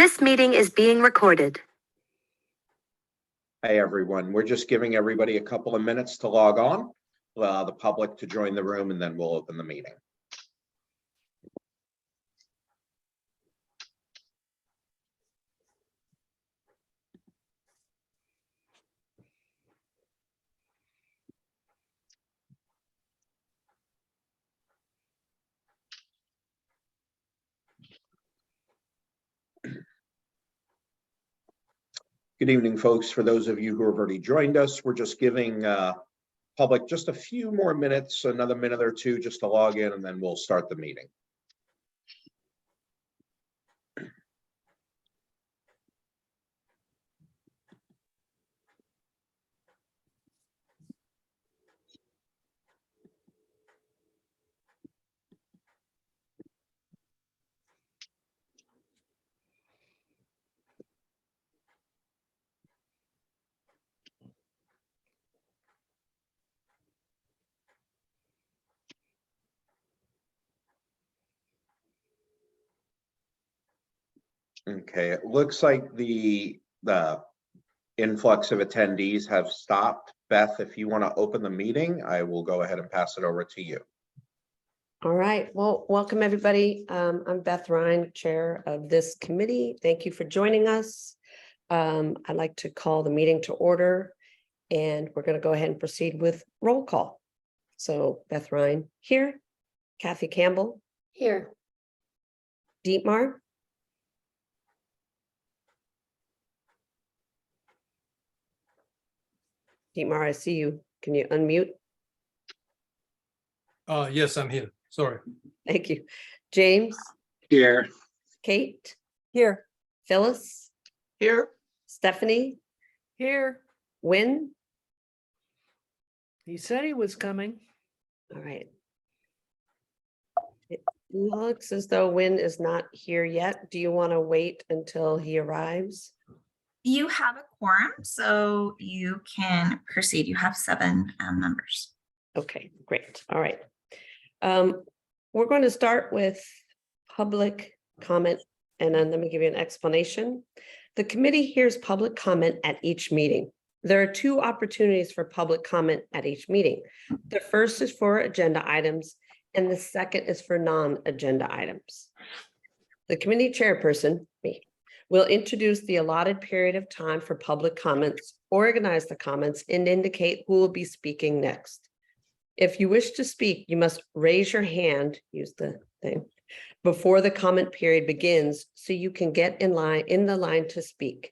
This meeting is being recorded. Hey everyone, we're just giving everybody a couple of minutes to log on, allow the public to join the room, and then we'll open the meeting. Good evening, folks. For those of you who have already joined us, we're just giving public just a few more minutes, another minute or two, just to log in, and then we'll start the meeting. Okay, it looks like the influx of attendees have stopped. Beth, if you want to open the meeting, I will go ahead and pass it over to you. All right, well, welcome everybody. I'm Beth Ryan, chair of this committee. Thank you for joining us. I'd like to call the meeting to order, and we're going to go ahead and proceed with roll call. So Beth Ryan here, Kathy Campbell Here. Dietmar, I see you. Can you unmute? Yes, I'm here. Sorry. Thank you. James, Here. Kate, Here. Phyllis, Here. Stephanie, Here. Wynn. He said he was coming. All right. It looks as though Wynn is not here yet. Do you want to wait until he arrives? You have a quorum, so you can proceed. You have 7 members. Okay, great. All right. We're going to start with public comment, and then let me give you an explanation. The committee hears public comment at each meeting. There are 2 opportunities for public comment at each meeting. The first is for agenda items, and the second is for non-agenda items. The committee chairperson, me, will introduce the allotted period of time for public comments, organize the comments, and indicate who will be speaking next. If you wish to speak, you must raise your hand, use the thing, before the comment period begins so you can get in the line to speak.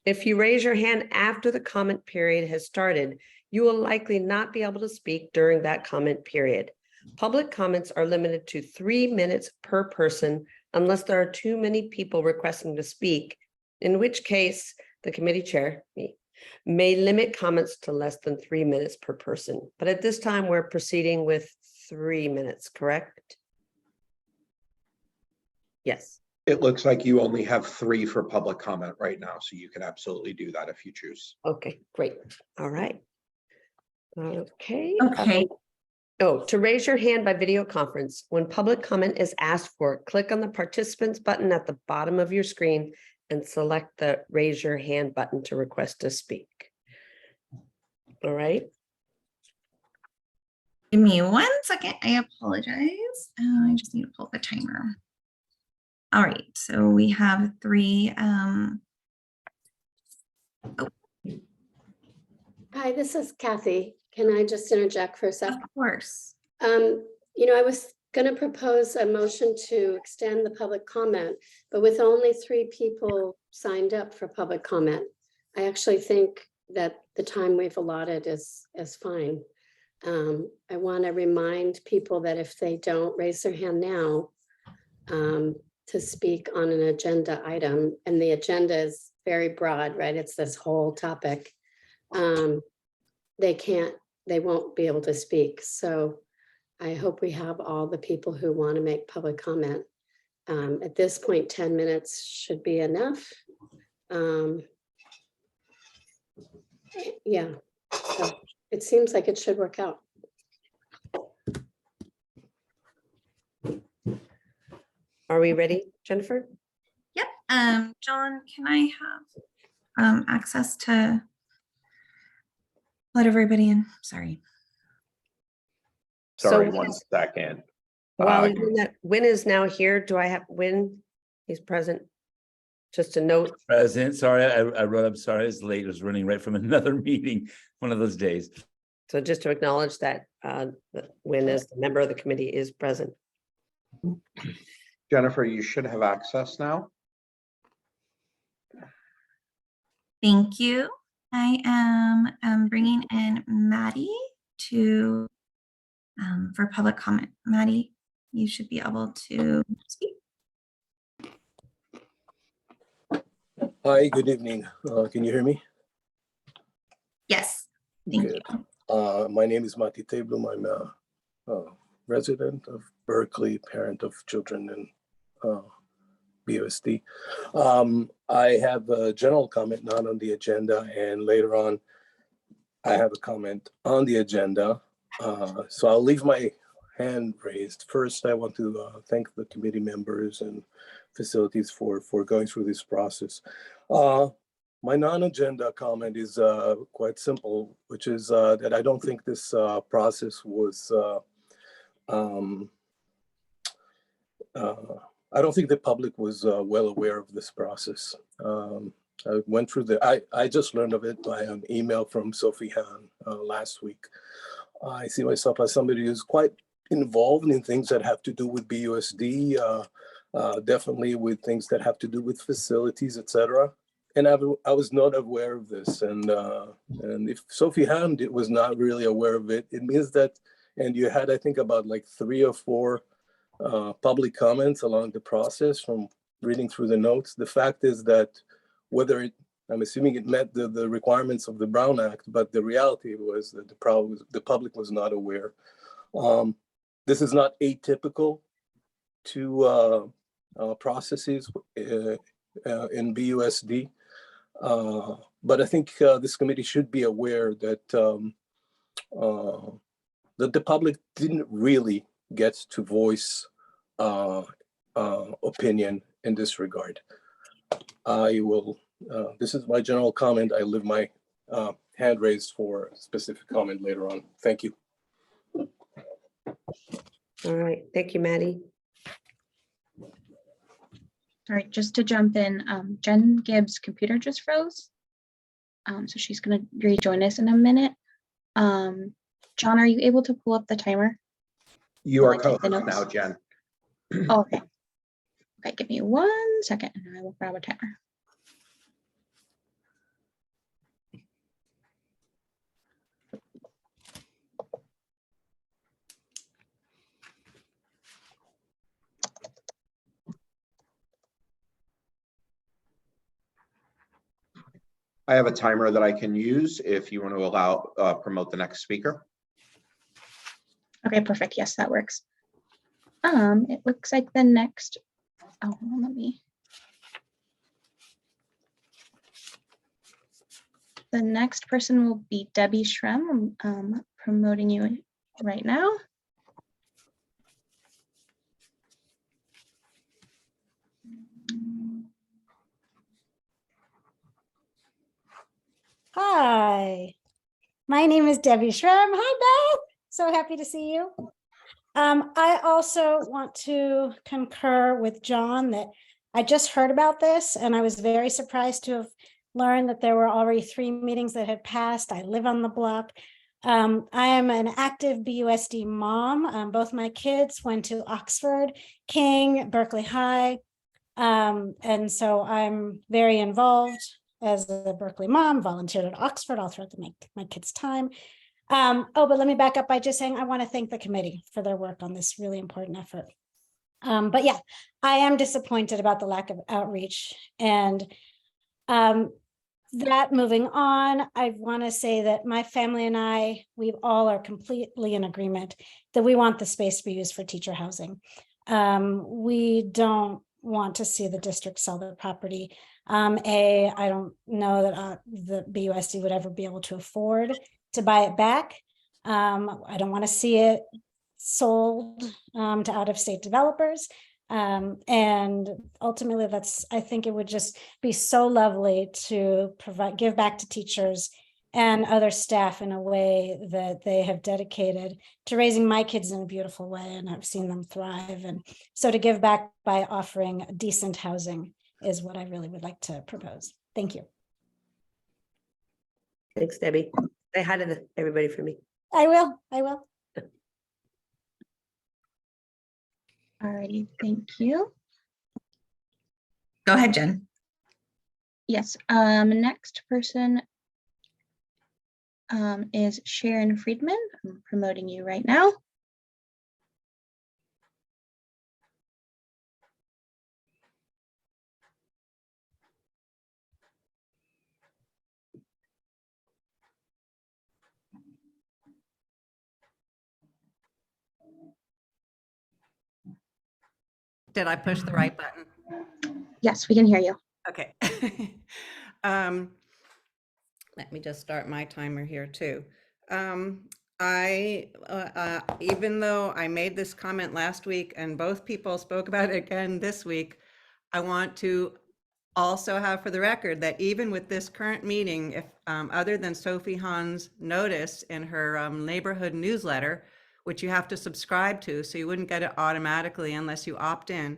If you raise your hand after the comment period has started, you will likely not be able to speak during that comment period. Public comments are limited to 3 minutes per person unless there are too many people requesting to speak, in which case the committee chair, me, may limit comments to less than 3 minutes per person. But at this time, we're proceeding with 3 minutes, correct? Yes. It looks like you only have 3 for public comment right now, so you can absolutely do that if you choose. Okay, great. All right. Okay. Okay. To raise your hand by video conference, when public comment is asked for, click on the participants button at the bottom of your screen and select the raise your hand button to request to speak. All right. Give me 1 second. I apologize. I just need to pull the timer. All right. So we have 3. Hi, this is Kathy. Can I just interject for a Of second? course. I was going to propose a motion to extend the public comment, but with only 3 people signed up for public comment, I actually think that the time we've allotted is fine. I want to remind people that if they don't raise their hand now to speak on an agenda item, and the agenda is very broad, right? It's this whole topic. They won't be able to speak. So I hope we have all the people who want to make public comment. At this point, 10 minutes should be enough. Yeah, so it seems like it should work out. Are we ready, Jennifer? Yep. John, can I have access to let everybody in? Sorry. So Sorry, 1 second. while you're doing that, Win is now here. Do I have Win? He's present. Just a note. Present, sorry, I wrote, I'm sorry, I was late, I was running right from another meeting, one of those days. So just to acknowledge that Win as the member of the committee is present. Jennifer, you should have access now. Thank you. I am bringing in Maddie to for public comment. Maddie, you should be able to speak. Hi, good evening. Can you hear me? Yes, thank Good. you. My name is Mati Teblum. I'm a resident of Berkeley, parent of children in USD. I have a general comment not on the agenda, and later on, I have a comment on the agenda. So I'll leave my hand raised. First, I want to thank the committee members and facilities for going through this process. My non-agenda comment is quite simple, which is that I don't think this process was, I don't think the public was well aware of this process. I went through I just learned of it by an email from Sophie Han last week. I see myself as somebody who's quite involved in things that have to do with BUSD, definitely with things that have to do with facilities, etc. And I was not aware of this. And if Sophie Han was not really aware of it, it means that, and you had, I think, about like 3 or 4 public comments along the process from reading through the notes. The fact is that I'm assuming it met the requirements of the Brown Act, but the reality was that the public was not aware. This is not atypical to processes in BUSD, but I think this committee should be aware that that the public didn't really get to voice opinion in this regard. I will. This is my general comment. I leave my hand raised for specific comment later on. Thank you. All right, thank you, Maddie. Sorry, just to jump in, Jen Gibbs' computer just froze. So she's going to rejoin us in a minute. John, are you able to pull up the timer? You are Like the co-host notes? now, Jen. Oh, okay. Okay, give me 1 second and I will grab a timer. I have a timer that I can use if you want to allow promote the next speaker. Okay, perfect. Yes, that works. It looks like the next, oh, let me. The next person will be Debbie Shrem. I'm promoting you right now. Hi, my name is Debbie Shrem. Hi, Beth. So happy to see you. I also want to concur with John that I just heard about this and I was very surprised to have learned that there were already 3 meetings that had passed. I live on the block. I am an active BUSD mom. Both my kids went to Oxford, King, Berkeley High. And so I'm very involved as a Berkeley mom, volunteered at Oxford all throughout my kids' time. But let me back up by just saying I want to thank the committee for their work on this really important effort. But yeah, I am disappointed about the lack of outreach. And that moving on, I want to say that my family and we all are completely in agreement that we want the space to be used for teacher housing. We don't want to see the district sell their property. I don't know that the BUSD would ever be able to afford to buy it back. I don't want to see it sold to out-of-state developers. And ultimately, I think it would just be so lovely to give back to teachers and other staff in a way that they have dedicated to raising my kids in a beautiful way, and I've seen them thrive. And so to give back by offering decent housing is what I really would like to propose. Thank you. Thanks, Debbie. Say hi to everybody for me. I will. Alrighty, thank you. Go ahead, Jen. Yes, next person is Sharon Friedman. I'm promoting you right now. Did I push the right button? Yes, we can hear you. Okay. Let me just start my timer here too. Even though I made this comment last week and both people spoke about it again this week, I want to also have for the record that even with this current meeting, if other than Sophie Hahn's notice in her neighborhood newsletter, which you have to subscribe to, so you wouldn't get it automatically unless you opt in.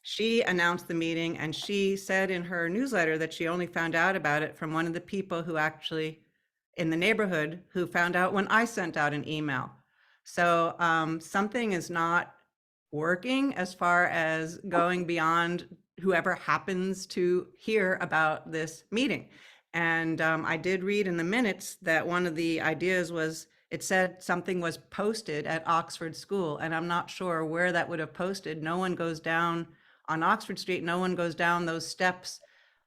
She announced the meeting and she said in her newsletter that she only found out about it from one of the people who actually in the neighborhood who found out when I sent out an email. So something is not working as far as going beyond whoever happens to hear about this meeting. And I did read in the minutes that one of the ideas was, it said something was posted at Oxford School, and I'm not sure where that would have posted. No one goes down on Oxford Street, no one goes down those steps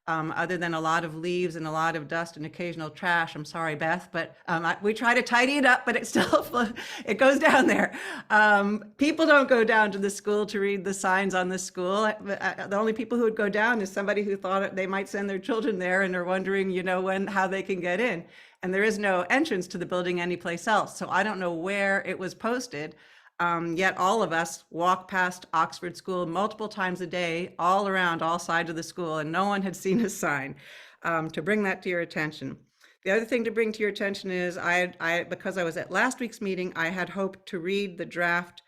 other than a lot of leaves and a lot of dust and occasional trash. I'm sorry, Beth, but we try to tidy it up, but it still, it goes down there. People don't go down to the school to read the signs on the school. The only people who would go down is somebody who thought they might send their children there and are wondering, how they can get in. And there is no entrance to the building anyplace else. So I don't know where it was posted. Yet all of us walk past Oxford School multiple times a day, all around, all sides of the school, and no one had seen a sign. To bring that to your attention. The other thing to bring to your attention is because I was at last week's meeting, I had hoped to read the draft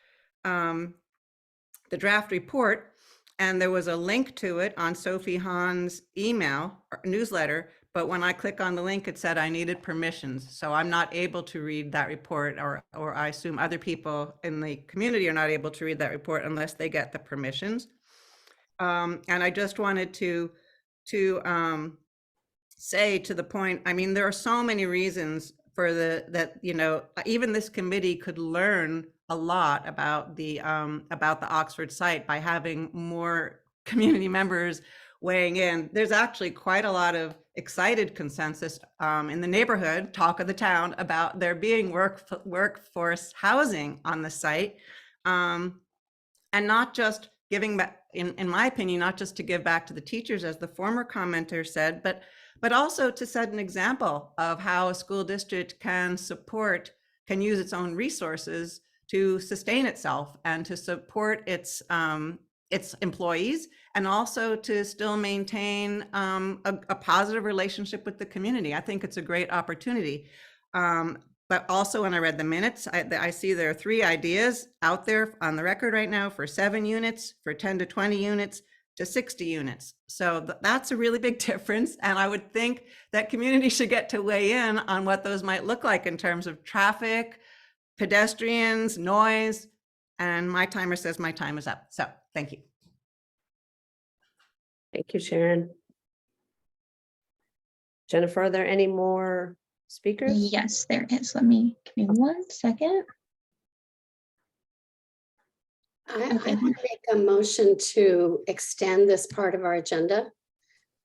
report, and there was a link to it on Sophie Hahn's email or newsletter. But when I click on the link, it said I needed permissions. So I'm not able to read that report, or I assume other people in the community are not able to read that report unless they get the permissions. And I just wanted to say to the point, I mean, there are so many reasons for even this committee could learn a lot about the Oxford site by having more community members weighing in. There's actually quite a lot of excited consensus in the neighborhood, talk of the town, about there being workforce housing on the site, and not just giving back, in my opinion, not just to give back to the teachers, as the former commenter said, but also to set an example of how a school district can use its own resources to sustain itself and to support its employees, and also to still maintain a positive relationship with the community. I think it's a great opportunity. But also when I read the minutes, I see there are 3 ideas out there on the record right now for 7 units, for 10 to 20 units, to 60 units. So that's a really big difference. And I would think that community should get to weigh in on what those might look like in terms of traffic, pedestrians, noise. And my timer says my time is up. So thank you. Thank you, Sharon. Jennifer, are there any more speakers? Yes, there is. Give me 1 second. I want to make a motion to extend this part of our agenda.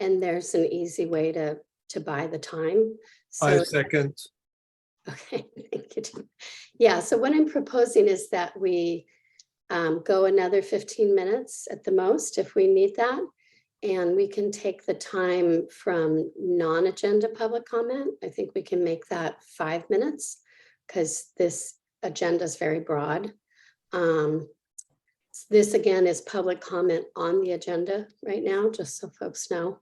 And there's an easy way to buy the time. I second. Okay, thank you, Tim. Yeah, so what I'm proposing is that we go another 15 minutes at the most if we need that. And we can take the time from non-agenda public comment. I think we can make that 5 minutes because this agenda is very broad. This again is public comment on the agenda right now, just so folks know.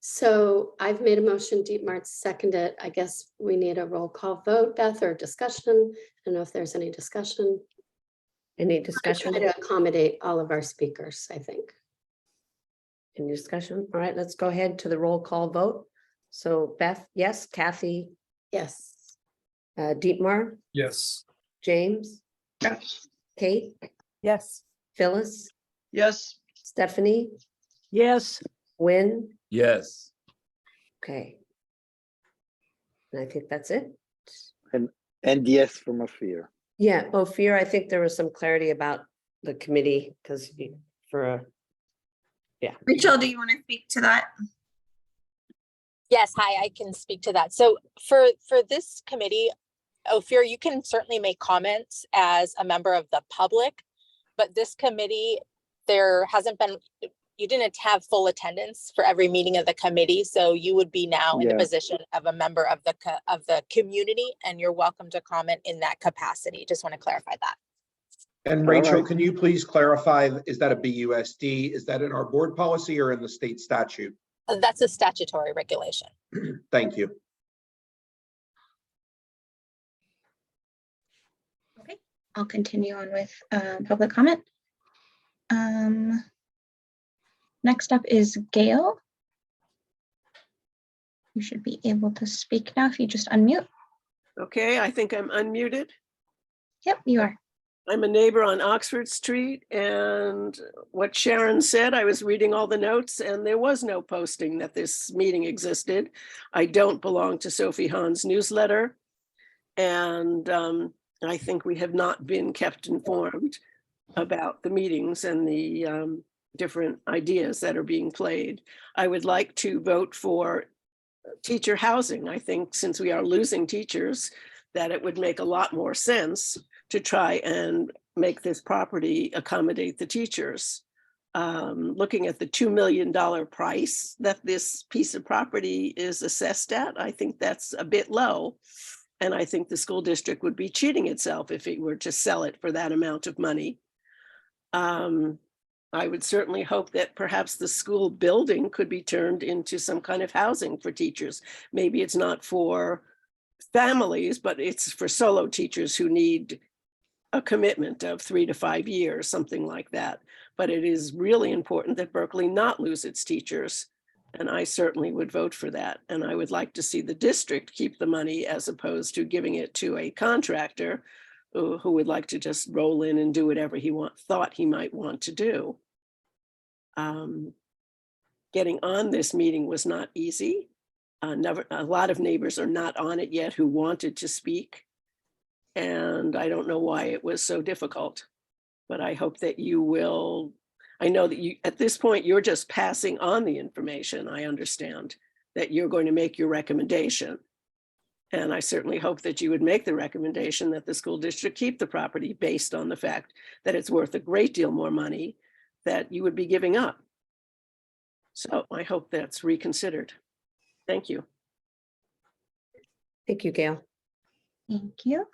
So I've made a motion, Dietmar seconded. I guess we need a roll call vote, Beth, or discussion. I don't know if there's any discussion. Any I discussion? try to accommodate all of our speakers, I think. Any discussion? All right, let's go ahead to the roll call vote. So Beth, yes, Kathy, Yes. Dietmar, Yes. James, Yes. Kate, Yes. Phyllis, Yes. Stephanie, Yes. Wynn. Yes. Okay. And I think that's it. And yes from Ophir. Yeah, Ophir, I think there was some clarity about the committee because Rachel, do you want to speak to that? Yes, hi, I can speak to that. So for this committee, Ophir, you can certainly make comments as a member of the public, but this committee, there hasn't been, you didn't have full attendance for every meeting of the committee, so you would be now in the Yeah. position of a member of the community, and you're welcome to comment in that capacity. Just want to clarify that. And All Rachel, right. can you please clarify, is that a BUSD? Is that in our board policy or in the state statute? That's a statutory regulation. Thank you. Okay, I'll continue on with public comment. Next up is Gail. You should be able to speak now if you just unmute. Okay, I think I'm unmuted. Yep, you are. I'm a neighbor on Oxford Street, and what Sharon said, I was reading all the notes and there was no posting that this meeting existed. I don't belong to Sophie Hahn's newsletter, and I think we have not been kept informed about the meetings and the different ideas that are being played. I would like to vote for teacher housing. I think since we are losing teachers, that it would make a lot more sense to try and make this property accommodate the teachers. Looking at the $2 million price that this piece of property is assessed at, I think that's a bit low. And I think the school district would be cheating itself if it were to sell it for that amount of money. I would certainly hope that perhaps the school building could be turned into some kind of housing for teachers. Maybe it's not for families, but it's for solo teachers who need a commitment of 3 to 5 years, something like that. But it is really important that Berkeley not lose its teachers. And I certainly would vote for that. And I would like to see the district keep the money as opposed to giving it to a contractor who would like to just roll in and do whatever he thought he might want to do. Getting on this meeting was not easy. A lot of neighbors are not on it yet who wanted to speak. And I don't know why it was so difficult, but I hope that you will. I know that you, at this point, you're just passing on the information. I understand that you're going to make your recommendation. And I certainly hope that you would make the recommendation that the school district keep the property based on the fact that it's worth a great deal more money that you would be giving up. So I hope that's reconsidered. Thank you. Thank you, Gail. Thank you.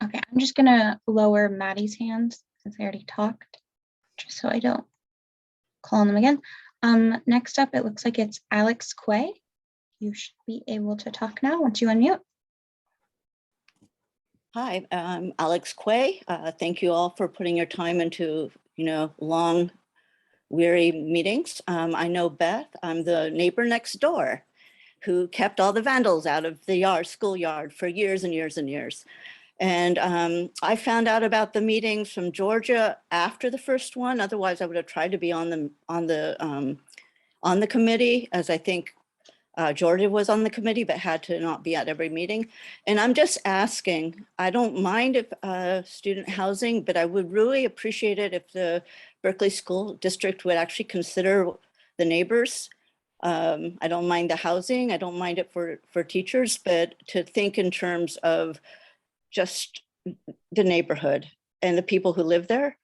Okay, I'm just gonna lower Maddie's hands since I already talked, just so I don't call on them again. Next up, it looks like it's Alex Quay. You should be able to talk now once you unmute. Hi, I'm Alex Quay. Thank you all for putting your time into, long, weary meetings. I know Beth. I'm the neighbor next door who kept all the vandals out of the schoolyard for years and years and years. And I found out about the meetings from Georgia after the first one. Otherwise, I would have tried to be on the committee, as I think Georgia was on the committee, but had to not be at every meeting. And I'm just asking, I don't mind if student housing, but I would really appreciate it if the Berkeley School District would actually consider the neighbors. I don't mind the housing. I don't mind it for teachers, but to think in terms of just the neighborhood and the people who live there,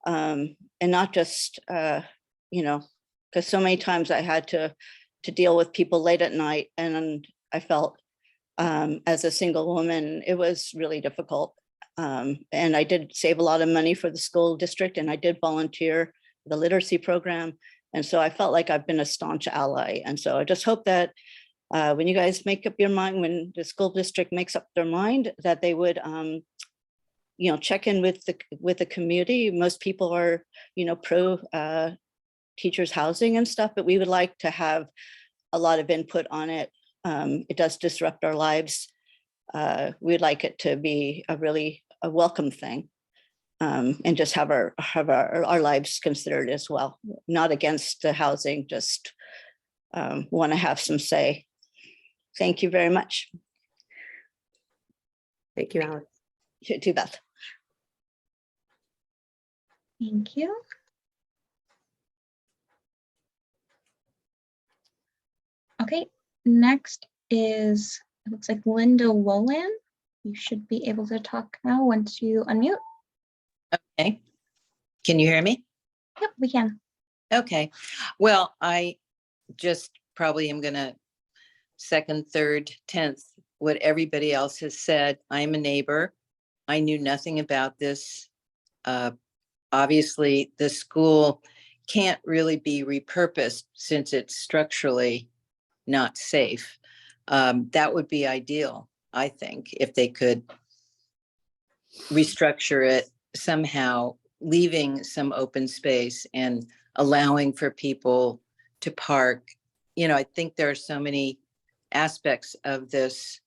and not just, because so many times I had to to deal with people late at night. And I felt as a single woman, it was really difficult. And I did save a lot of money for the school district, and I did volunteer for the literacy program. And so I felt like I've been a staunch ally. And so I just hope that when you guys make up your mind, when the school district makes up their mind, that they would, you know, check in with the community. Most people are, you know, pro teachers housing and stuff, but we would like to have a lot of input on it. It does disrupt our lives. We'd like it to be a welcome thing, and just have our lives considered as well. Not against the housing, just want to have some say. Thank you very much. Thank you, Alex. To Beth. Thank you. Okay, next is, it looks like Linda Wolan. You should be able to talk now once you unmute. Okay. Can you hear me? Yep, we can. Okay. Well, I just probably am going to second, third, 10th what everybody else has said. I'm a neighbor. I knew nothing about this. Obviously, the school can't really be repurposed since it's structurally not safe. That would be ideal, I think, if they could restructure it somehow, leaving some open space and allowing for people to park. You know, I think there are so many aspects of this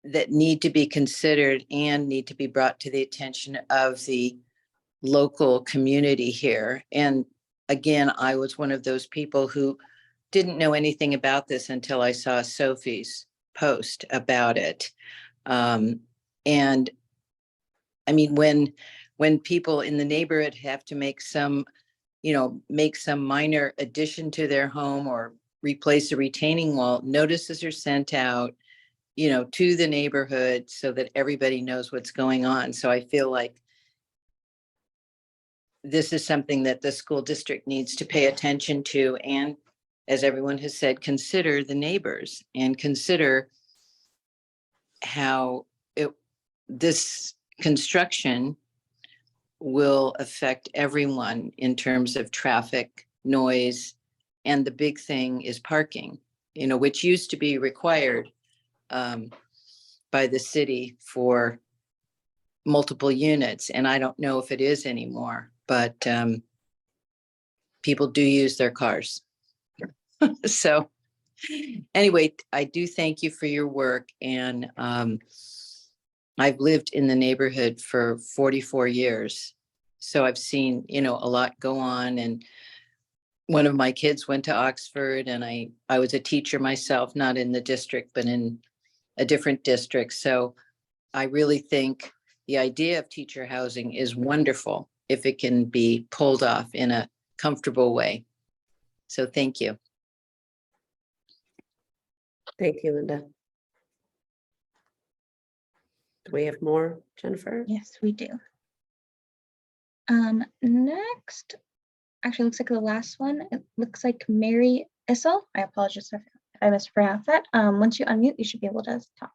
that need to be considered and need to be brought to the attention of the local community here. And again, I was one of those people who didn't know anything about this until I saw Sophie's post about it. And I mean, when people in the neighborhood have to make some minor addition to their home or replace a retaining wall, notices are sent out, you know, to the neighborhood so that everybody knows what's going on. So I feel like this is something that the school district needs to pay attention to. And as everyone has said, consider the neighbors and consider how this construction will affect everyone in terms of traffic, noise, and the big thing is parking, you know, which used to be required by the city for multiple units. And I don't know if it is anymore, but people do use their cars. So anyway, I do thank you for your work. And I've lived in the neighborhood for 44 years. So I've seen, you know, a lot go on. And one of my kids went to Oxford, and I was a teacher myself, not in the district, but in a different district. So I really think the idea of teacher housing is wonderful if it can be pulled off in a comfortable way. So thank you. Thank you, Linda. Do we have more, Jennifer? Yes, we do. Next, actually looks like the last one. It looks like Mary Issel. I apologize if I mispronounced that. Once you unmute, you should be able to talk.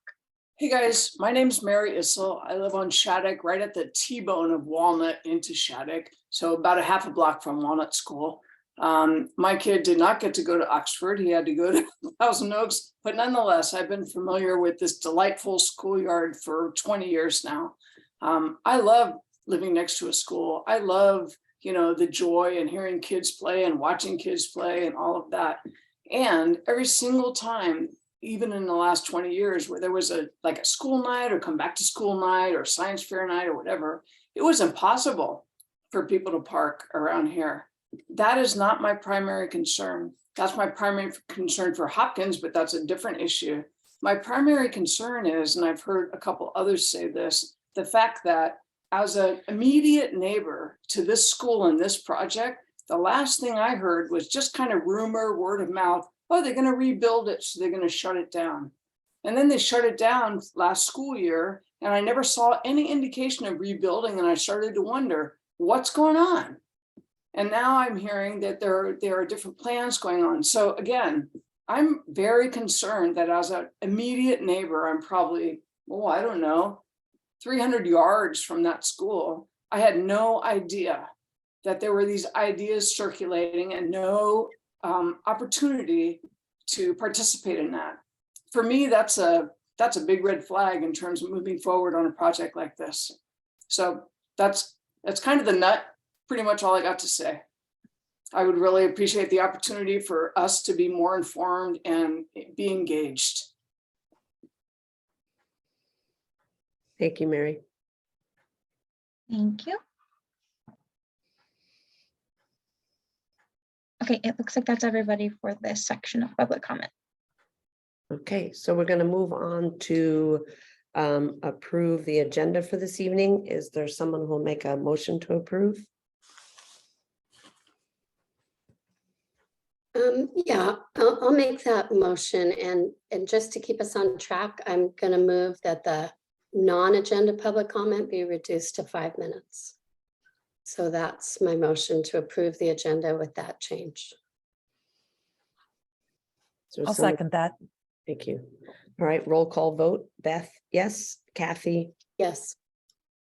Hey guys, my name's Mary Issel. I live on Shattuck, right at the T-bone of Walnut into Shattuck. So about a half a block from Walnut School. My kid did not get to go to Oxford. He had to go to Thousand Oaks, but nonetheless, I've been familiar with this delightful schoolyard for 20 years now. I love living next to a school. I love, you know, the joy and hearing kids play and watching kids play and all of that. And every single time, even in the last 20 years, where there was a school night or come back to school night or science fair night or whatever, it was impossible for people to park around here. That is not my primary concern. That's my primary concern for Hopkins, but that's a different issue. My primary concern is, and I've heard a couple others say this, the fact that as an immediate neighbor to this school and this project, the last thing I heard was just kind of rumor, word of mouth, oh, they're going to rebuild it, so they're going to shut it down. And then they shut it down last school year, and I never saw any indication of rebuilding, and I started to wonder, what's going on? And now I'm hearing that there are different plans going on. So again, I'm very concerned that as an immediate neighbor, I'm probably, oh, I don't know, 300 yards from that school. I had no idea that there were these ideas circulating and no opportunity to participate in that. For me, that's a big red flag in terms of moving forward on a project like this. So that's kind of the nut, pretty much all I got to say. I would really appreciate the opportunity for us to be more informed and be engaged. Thank you, Mary. Thank you. Okay, it looks like that's everybody for this section of public comment. Okay, so we're going to move on to approve the agenda for this evening. Is there someone who will make a motion to approve? Yeah, I'll make that motion, and just to keep us on track, I'm gonna move that the non-agenda public comment be reduced to 5 minutes. So that's my motion to approve the agenda with that change. I'll second that. Thank you. All right, roll call vote. Beth, yes. Kathy, Yes.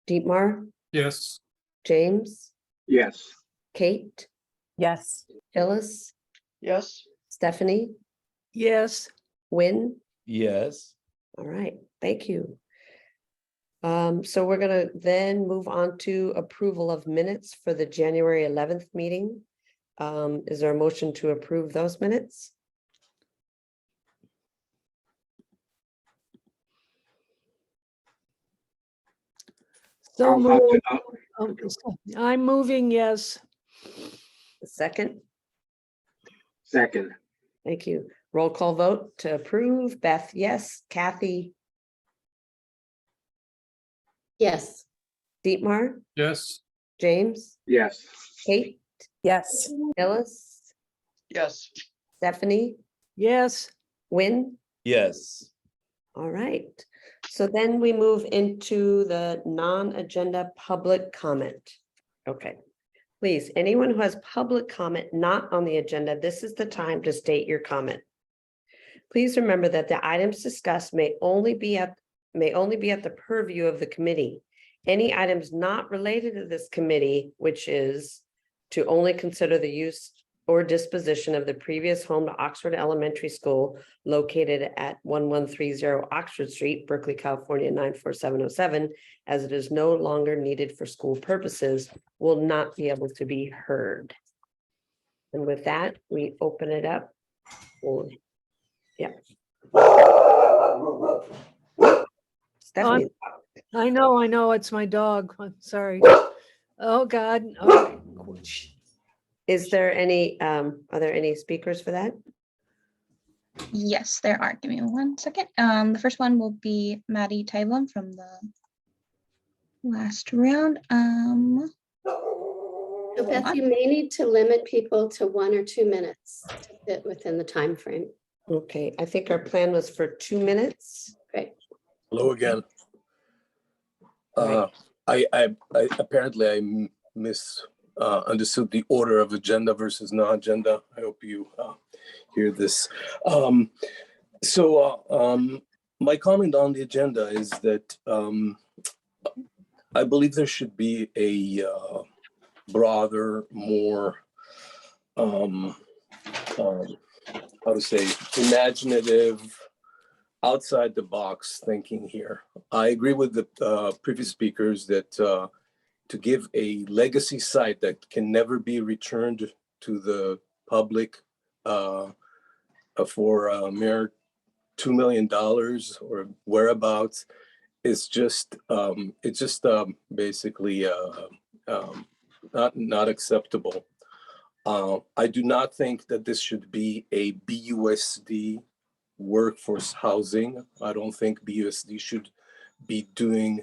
Dietmar, Yes. James, Yes. Kate, Yes. Phyllis, Yes. Stephanie, Yes. Wynn. Yes. All right, thank you. So we're gonna then move on to approval of minutes for the January 11th meeting. Is there a motion to approve those minutes? So I'll have to- I'm moving yes. A second, Second. thank you. Roll call vote to approve. Beth, yes. Kathy, Yes. Dietmar, Yes. James, Yes. Kate, Yes. Phyllis, Yes. Stephanie, Yes. Wynn. Yes. All right, so then we move into the non-agenda public comment. Okay, please, anyone who has public comment not on the agenda, this is the time to state your comment. Please remember that the items discussed may only be at the purview of the committee. Any items not related to this committee, which is to only consider the use or disposition of the previous home to Oxford Elementary School located at 1130 Oxford Street, Berkeley, California, 94707, as it is no longer needed for school purposes, will not be able to be heard. And with that, we open it up for, yeah. Stephanie. I know, it's my dog. I'm sorry. Oh, God. Okay. Is there any, are there any speakers for that? Yes, there are. Give me 1 second. The first one will be Maddie Tyblum from the last round. So Beth, you may need to limit people to 1 or 2 minutes to fit within the time frame. Okay, I think our plan was for 2 minutes. Great. Hello again. Right. I apparently misunderstood the order of agenda versus non-agenda. I hope you hear this. My comment on the agenda is that I believe there should be a broader, more how to say, imaginative, outside the box thinking here. I agree with the previous speakers that to give a legacy site that can never be returned to the public for a mere $2 million or whereabouts is just basically not acceptable. I do not think that this should be a BUSD workforce housing. I don't think BUSD should be doing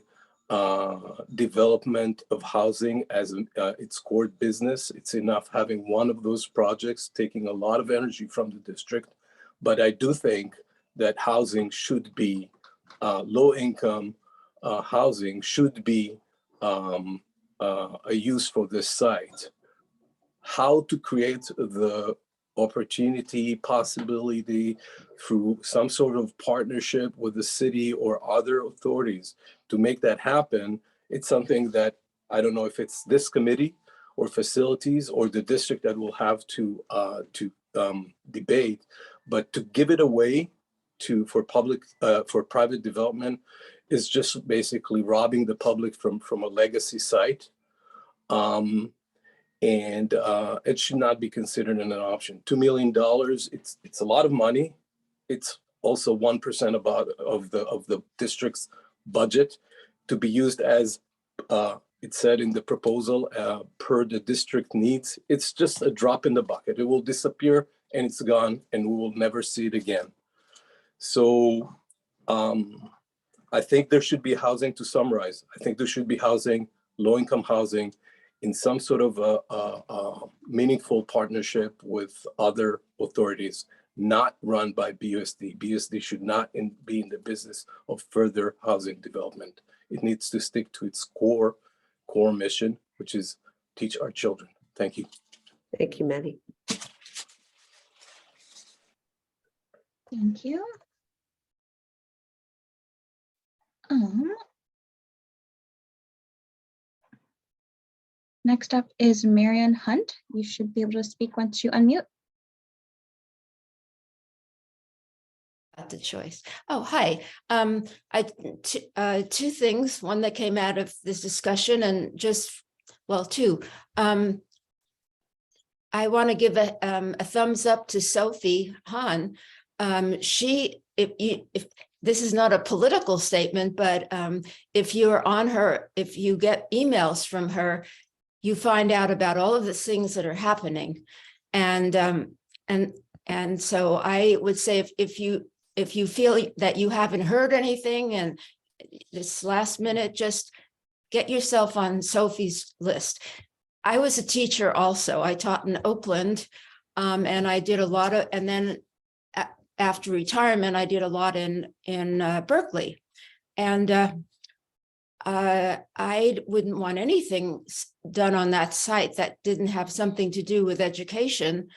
development of housing as its core business. It's enough having one of those projects taking a lot of energy from the district. But I do think that housing should be low income housing should be a use for this site. how to create the opportunity, possibility through some sort of partnership with the city or other authorities to make that happen. It's something that I don't know if it's this committee or facilities or the district that will have to debate, but to give it away for private development is just basically robbing the public from a legacy site. And it should not be considered an option. $2 million, it's a lot of money. It's also 1% of the district's budget to be used as it said in the proposal per the district needs. It's just a drop in the bucket. It will disappear and it's gone and we will never see it again. So I think there should be housing, to summarize. I think there should be housing, low-income housing, in some sort of a meaningful partnership with other authorities, not run by BUSD. BUSD should not be in the business of further housing development. It needs to stick to its core mission, which is teach our children. Thank you. Thank you, Maddie. Thank you. Next up is Marion Hunt. You should be able to speak once you unmute. The choice. Oh, hi. Two things. One that came out of this discussion, and two. I want to give a thumbs up to Sophie Hahn. If this is not a political statement, but if you're on her, if you get emails from her, you find out about all of the things that are happening, and so I would say if you feel that you haven't heard anything and this last minute, just get yourself on Sophie's list. I was a teacher also. I taught in Oakland, and I did a lot of, and then after retirement, I did a lot in Berkeley, and I wouldn't want anything done on that site that didn't have something to do with education.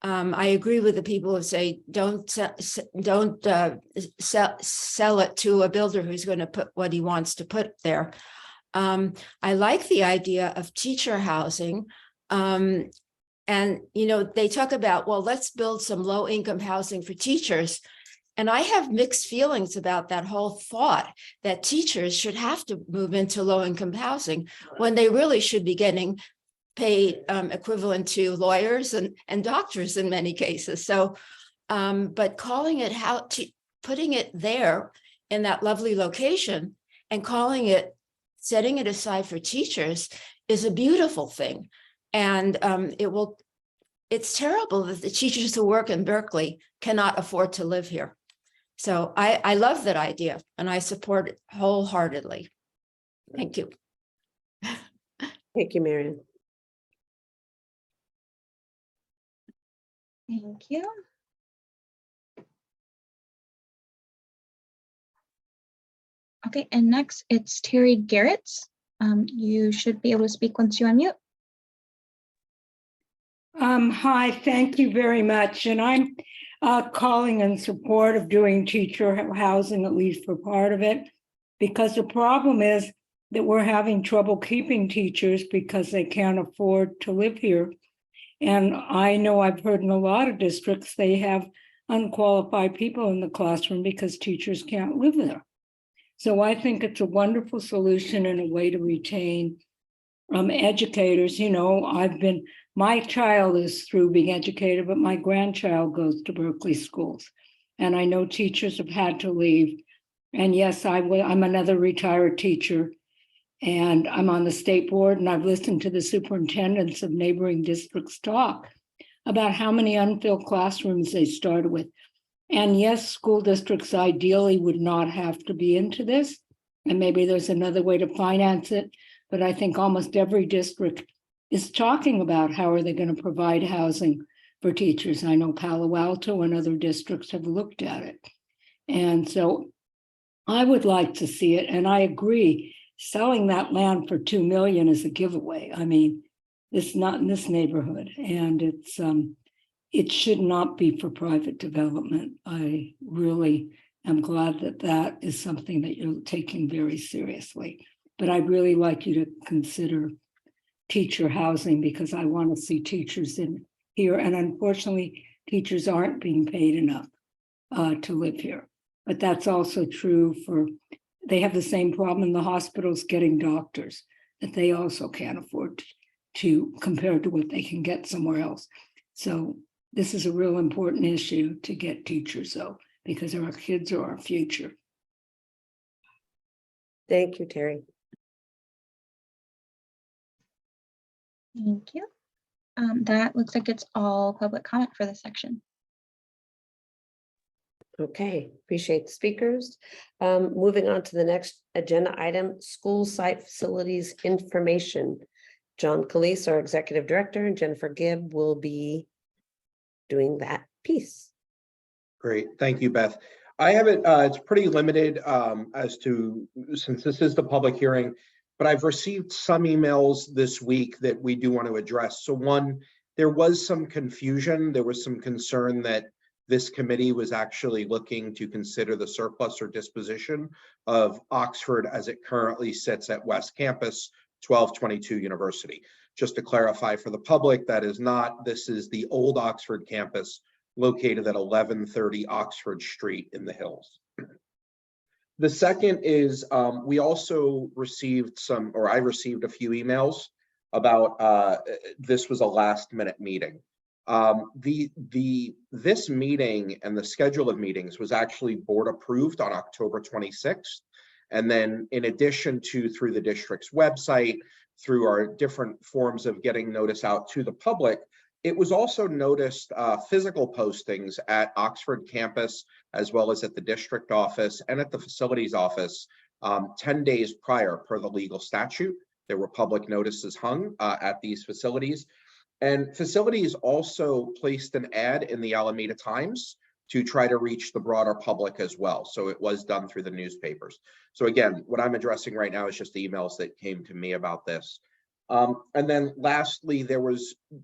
I agree with the people who say don't sell it to a builder who's going to put what he wants to put there. I like the idea of teacher housing. And, they talk about, well, let's build some low-income housing for teachers. And I have mixed feelings about that whole thought that teachers should have to move into low-income housing when they really should be getting paid equivalent to lawyers and doctors in many cases. So, but calling it putting it there in that lovely location and setting it aside for teachers is a beautiful thing. And it's terrible that the teachers who work in Berkeley cannot afford to live here. So I love that idea and I support it wholeheartedly. Thank you. Thank you, Marion. Thank you. Okay, and next it's Terry Garrett. You should be able to speak once you unmute. Hi, thank you very much. And I'm calling in support of doing teacher housing, at least for part of it, because the problem is that we're having trouble keeping teachers because they can't afford to live here. And I know I've heard in a lot of districts, they have unqualified people in the classroom because teachers can't live there. So I think it's a wonderful solution and a way to retain educators. My child is through being educated, but my grandchild goes to Berkeley schools. And I know teachers have had to leave. And yes, I'm another retired teacher. And I'm on the state board, and I've listened to the superintendents of neighboring districts talk about how many unfilled classrooms they started with. And yes, school districts ideally would not have to be into this. And maybe there's another way to finance it. But I think almost every district is talking about how are they going to provide housing for teachers. I know Palo Alto and other districts have looked at it. And so I would like to see it. And I agree, selling that land for $2 million is a giveaway. I mean, It's not in this neighborhood, and it should not be for private development. I really am glad that that is something that you're taking very seriously. But I'd really like you to consider teacher housing, because I want to see teachers in here. And unfortunately, teachers aren't being paid enough to live here. But that's also true for, they have the same problem in the hospitals getting doctors that they also can't afford to compared to what they can get somewhere else. So this is a real important issue to get teachers, though, because our kids are our future. Thank you, Terry. Thank you. That looks like it's all public comment for this section. Okay, appreciate the speakers. Moving on to the next agenda item, school site facilities information. John Calise, our executive director, and Jennifer Gibb will be doing that piece. Great, thank you, Beth. I have it, it's pretty limited as to, since this is the public hearing, but I've received some emails this week that we do want to address. So one, there was some confusion. There was some concern that this committee was actually looking to consider the surplus or disposition of Oxford as it currently sits at West Campus, 1222 University. Just to clarify for the public, that is not, this is the old Oxford campus located at 1130 Oxford Street in the Hills. The second is we also received some, or I received a few emails about this was a last minute meeting. This meeting and the schedule of meetings was actually board approved on October 26th. And then in addition to through the district's website, through our different forms of getting notice out to the public, it was also noticed physical postings at Oxford campus, as well as at the district office and at the facilities office 10 days prior per the legal statute. There were public notices hung at these facilities. And facilities also placed an ad in the Alameda Times to try to reach the broader public as well. So it was done through the newspapers. So again, what I'm addressing right now is just emails that came to me about this. And then lastly,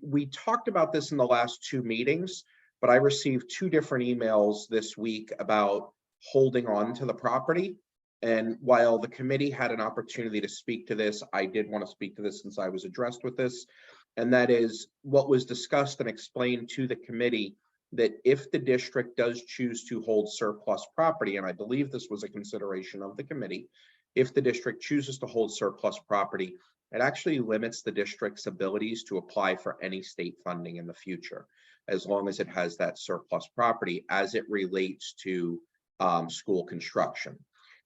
we talked about this in the last two meetings, but I received two different emails this week about holding on to the property. And while the committee had an opportunity to speak to this, I did want to speak to this since I was addressed with this. And that is what was discussed and explained to the committee, that if the district does choose to hold surplus property, and I believe this was a consideration of the committee, if the district chooses to hold surplus property, it actually limits the district's abilities to apply for any state funding in the future, as long as it has that surplus property as it relates to school construction.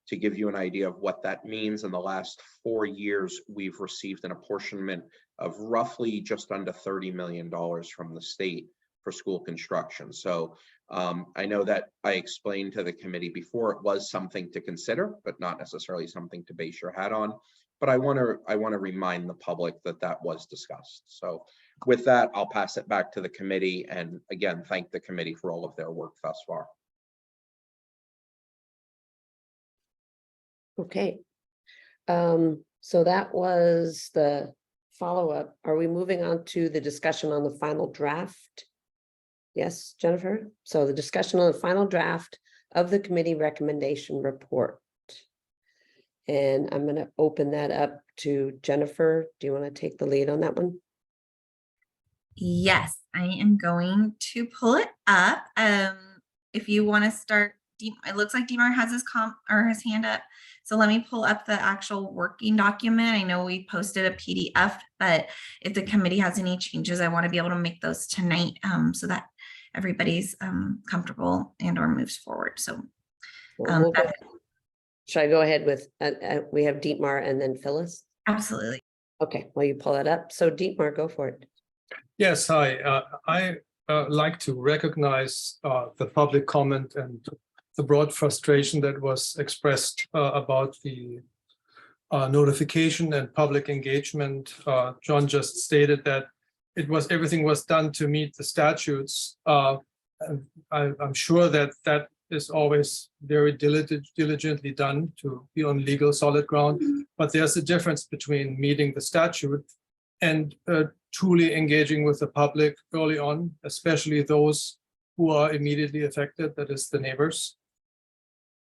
To give you an idea of what that means, in the last 4 years, we've received an apportionment of roughly just under $30 million from the state for school construction. So I know that I explained to the committee before it was something to consider, but not necessarily something to base your hat on. But I want to remind the public that that was discussed. So with that, I'll pass it back to the committee, and again, thank the committee for all of their work thus far. Okay. So that was the follow-up. Are we moving on to the discussion on the final draft? Yes, Jennifer. So the discussion on the final draft of the committee recommendation report. And I'm going to open that up to Jennifer. Do you want to take the lead on that one? Yes, I am going to pull it up. If you want to start, it looks like Dimar has his hand up. So let me pull up the actual working document. I know we posted a PDF, but if the committee has any changes, I want to be able to make those tonight so that everybody's comfortable and or moves forward. So should I go ahead with, we have Dietmar and then Phyllis? Absolutely. Okay, well, you pull that up. So Dietmar, go for it. Yes, hi. I like to recognize the public comment and the broad frustration that was expressed about the notification and public engagement. John just stated that everything was done to meet the statutes. And I'm sure that that is always very diligently done to be on legal solid ground. But there's a difference between meeting the statute and truly engaging with the public early on, especially those who are immediately affected, that is the neighbors.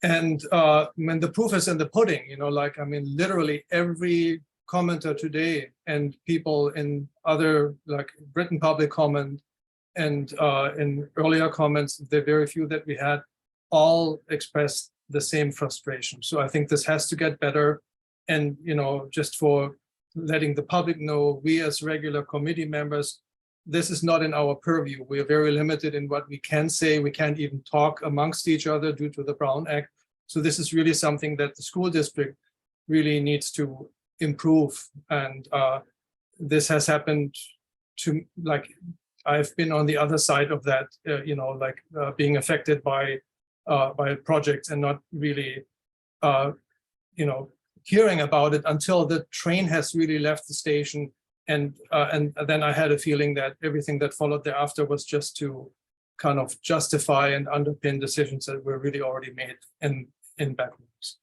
And when the proof is in the pudding, like, I mean, literally every commenter today and people in other, like, written public comment and in earlier comments, the very few that we had, all expressed the same frustration. So I think this has to get better. And, just for letting the public know, we as regular committee members, this is not in our purview. We are very limited in what we can say. We can't even talk amongst each other due to the Brown Act. So this is really something that the school district really needs to improve. And this has happened to, like, I've been on the other side of that, being affected by projects and not really, hearing about it until the train has really left the station. And then I had a feeling that everything that followed thereafter was just to kind of justify and underpin decisions that were really already made in backrooms.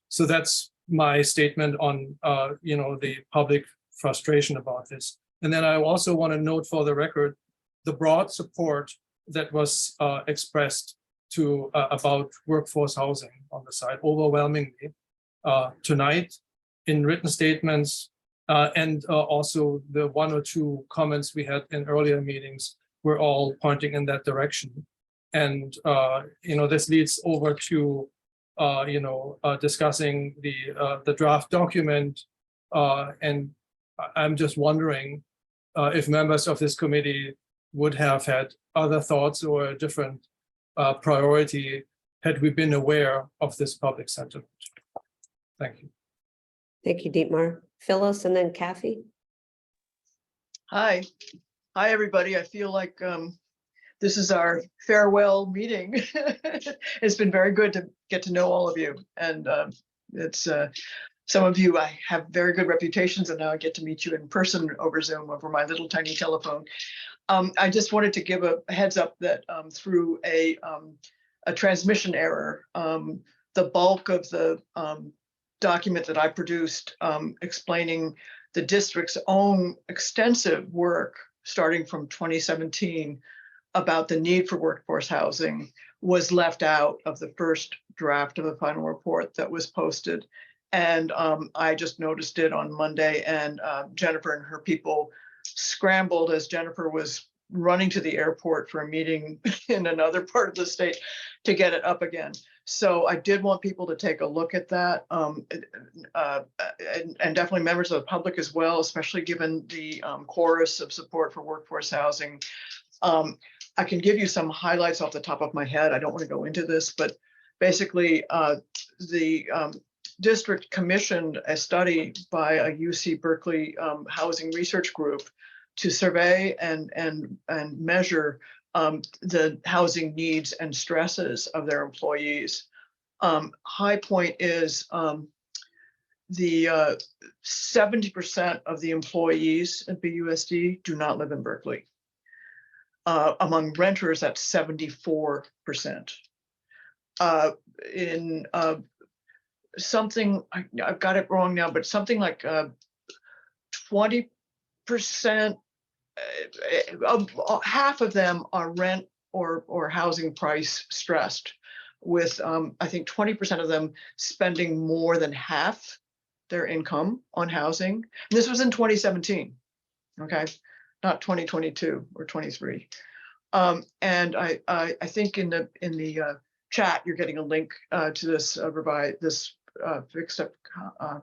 So that's my statement on, the public frustration about this. And then I also want to note for the record, the broad support that was expressed to about workforce housing on the side, overwhelmingly tonight in written statements, and also the one or two comments we had in earlier meetings were all pointing in that direction. And this leads over to discussing the draft document, and I'm just wondering if members of this committee would have had other thoughts or a different priority had we been aware of this public sentiment. Thank you. Thank you, Dietmar. Phyllis and then Kathy. Hi, everybody. I feel like this is our farewell meeting. It's been very good to get to know all of you. And it's some of you, I have very good reputations, and now I get to meet you in person over Zoom, over my little tiny telephone. I just wanted to give a heads up that through a transmission error, the bulk of the document that I produced explaining the district's own extensive work starting from 2017 about the need for workforce housing was left out of the first draft of the final report that was posted. And I just noticed it on Monday, and Jennifer and her people scrambled as Jennifer was running to the airport for a meeting in another part of the state to get it up again. So I did want people to take a look at that, and definitely members of the public as well, especially given the chorus of support for workforce housing. I can give you some highlights off the top of my head. I don't want to go into this, but basically the district commissioned a study by a UC Berkeley housing research group to survey and measure the housing needs and stresses of their employees. High point is the 70% of the employees at BUSD do not live in Berkeley. Among renters, that's 74%. In something, I've got it wrong now, but something like 20%, half of them are rent or housing price stressed, with I think 20% of them spending more than half their income on housing. And this was in 2017, okay, not 2022 or 23. And I think in the chat you're getting a link to this fixed up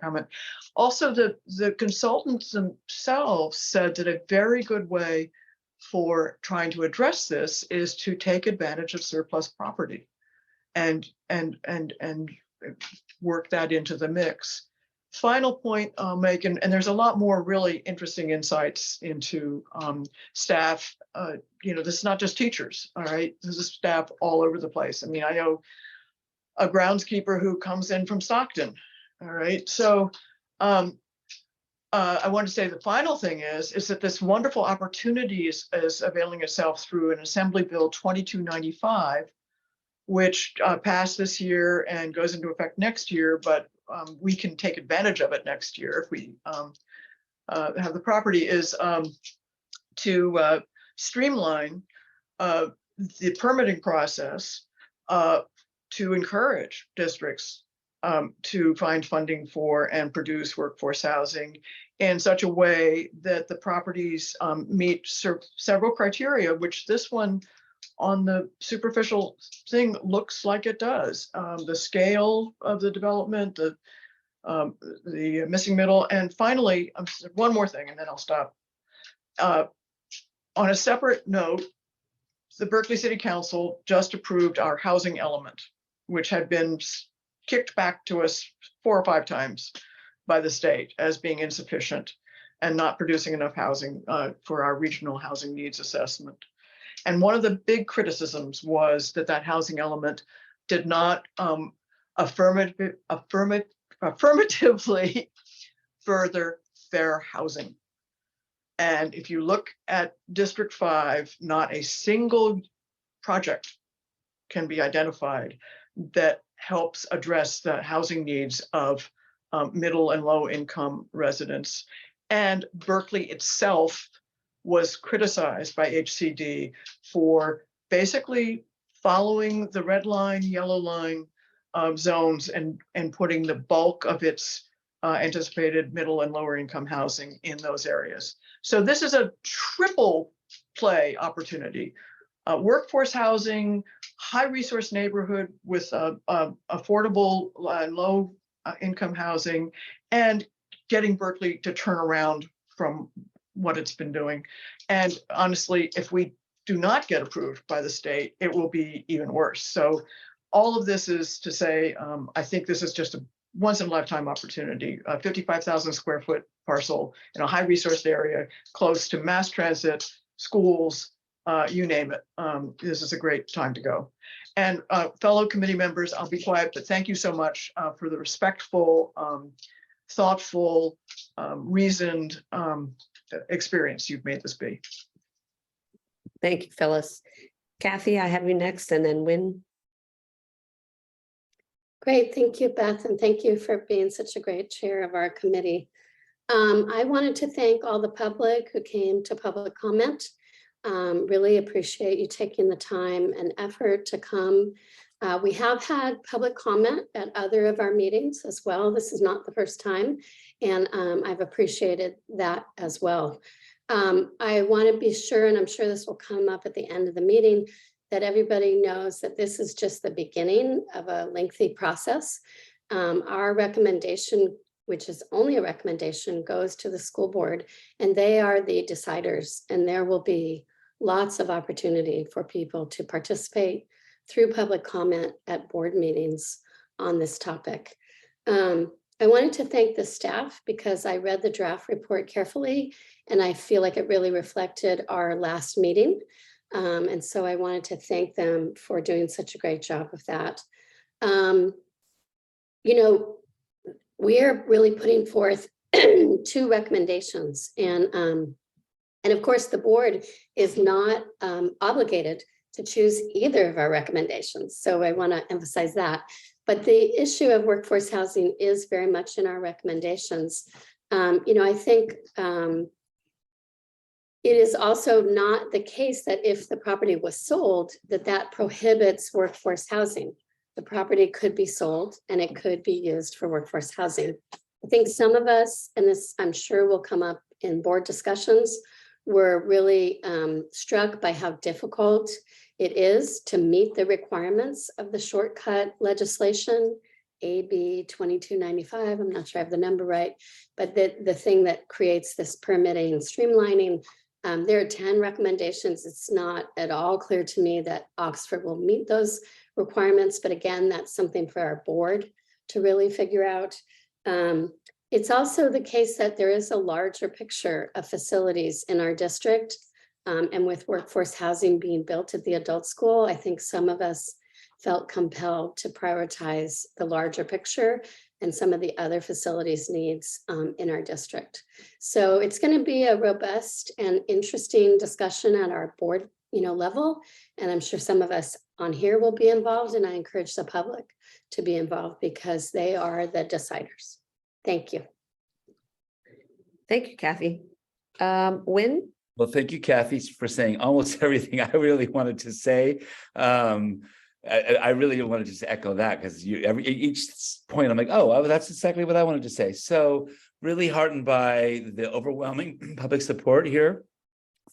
comment. Also, the consultants themselves said that a very good way for trying to address this is to take advantage of surplus property and work that into the mix. Final point I'll make, and there's a lot more really interesting insights into staff. This is not just teachers, all right? This is staff all over the place. I mean, I know a groundskeeper who comes in from Stockton, all right? So I want to say the final thing is that this wonderful opportunity is availing itself through an Assembly Bill 2295, which passed this year and goes into effect next year, but we can take advantage of it next year if we have the property is to streamline the permitting process to encourage districts to find funding for and produce workforce housing in such a way that the properties meet several criteria, which this one on the superficial thing looks like it does. The scale of the development, the missing middle, and finally, one more thing, and then I'll stop. On a separate note, the Berkeley City Council just approved our housing element, which had been kicked back to us 4 or 5 times by the state as being insufficient and not producing enough housing for our regional housing needs assessment. And one of the big criticisms was that that housing element did not affirmatively further fair housing. And if you look at District 5, not a single project can be identified that helps address the housing needs of middle and low income residents. And Berkeley itself was criticized by HCD for basically following the red line, yellow line zones and putting the bulk of its anticipated middle and lower income housing in those areas. So this is a triple play opportunity. Workforce housing, high resource neighborhood with affordable low income housing, and getting Berkeley to turn around from what it's been doing. And honestly, if we do not get approved by the state, it will be even worse. So all of this is to say, I think this is just a once in a lifetime opportunity, a 55,000 square foot parcel in a high resourced area, close to mass transit, schools, you name it. This is a great time to go. And fellow committee members, I'll be quiet, but thank you so much for the respectful, thoughtful, reasoned experience you've made this be. Thank you, Phyllis. Kathy, I have you next, and then Win. Great, thank you, Beth, and thank you for being such a great chair of our committee. I wanted to thank all the public who came to public comment. Really appreciate you taking the time and effort to come. We have had public comment at other of our meetings as well. This is not the first time, and I've appreciated that as well. I want to be sure, and I'm sure this will come up at the end of the meeting, that everybody knows that this is just the beginning of a lengthy process. Our recommendation, which is only a recommendation, goes to the school board, and they are the deciders, and there will be lots of opportunity for people to participate through public comment at board meetings on this topic. I wanted to thank the staff because I read the draft report carefully, and I feel like it really reflected our last meeting. And so I wanted to thank them for doing such a great job of that. You know, we are really putting forth 2 recommendations, and of course the board is not obligated to choose either of our recommendations. So I want to emphasize that. But the issue of workforce housing is very much in our recommendations. You know, I think it is also not the case that if the property was sold, that prohibits workforce housing. The property could be sold and it could be used for workforce housing. I think some of us, and this I'm sure will come up in board discussions, were really struck by how difficult it is to meet the requirements of the shortcut legislation, AB 2295. I'm not sure I have the number right, but the thing that creates this permitting and streamlining. There are 10 recommendations. It's not at all clear to me that Oxford will meet those requirements, but again, that's something for our board to really figure out. It's also the case that there is a larger picture of facilities in our district, and with workforce housing being built at the adult school, I think some of us felt compelled to prioritize the larger picture and some of the other facilities needs in our district. So it's going to be a robust and interesting discussion at our board, level. And I'm sure some of us on here will be involved, and I encourage the public to be involved because they are the deciders. Thank you. Thank you, Kathy. Win? Well, thank you, Kathy, for saying almost everything I really wanted to say. I really wanted to just echo that because each point I'm like, oh, well, that's exactly what I wanted to say. So really heartened by the overwhelming public support here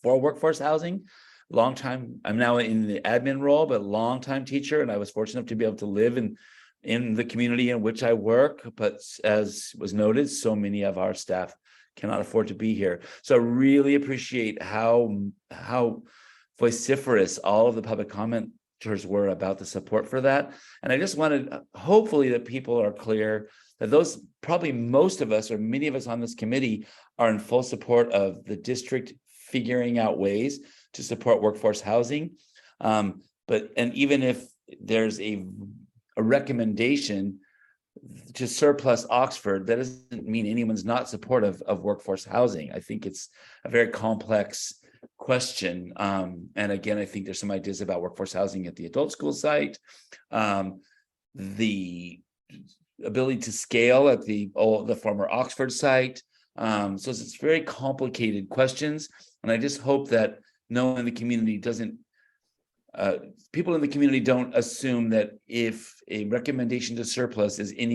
for workforce housing. Long time, I'm now in the admin role, but long time teacher, and I was fortunate enough to be able to live in the community in which I work. But as was noted, so many of our staff cannot afford to be here. So I really appreciate how vociferous all of the public commenters were about the support for that. And I just wanted, hopefully, that people are clear that those, probably most of us or many of us on this committee are in full support of the district figuring out ways to support workforce housing. And even if there's a recommendation to surplus Oxford, that doesn't mean anyone's not supportive of workforce housing. I think it's a very complex question. And again, I think there's some ideas about workforce housing at the adult school site, the ability to scale at the former Oxford site. So it's very complicated questions. And I just hope that no one in the community doesn't, people in the community don't assume that if a recommendation to surplus is in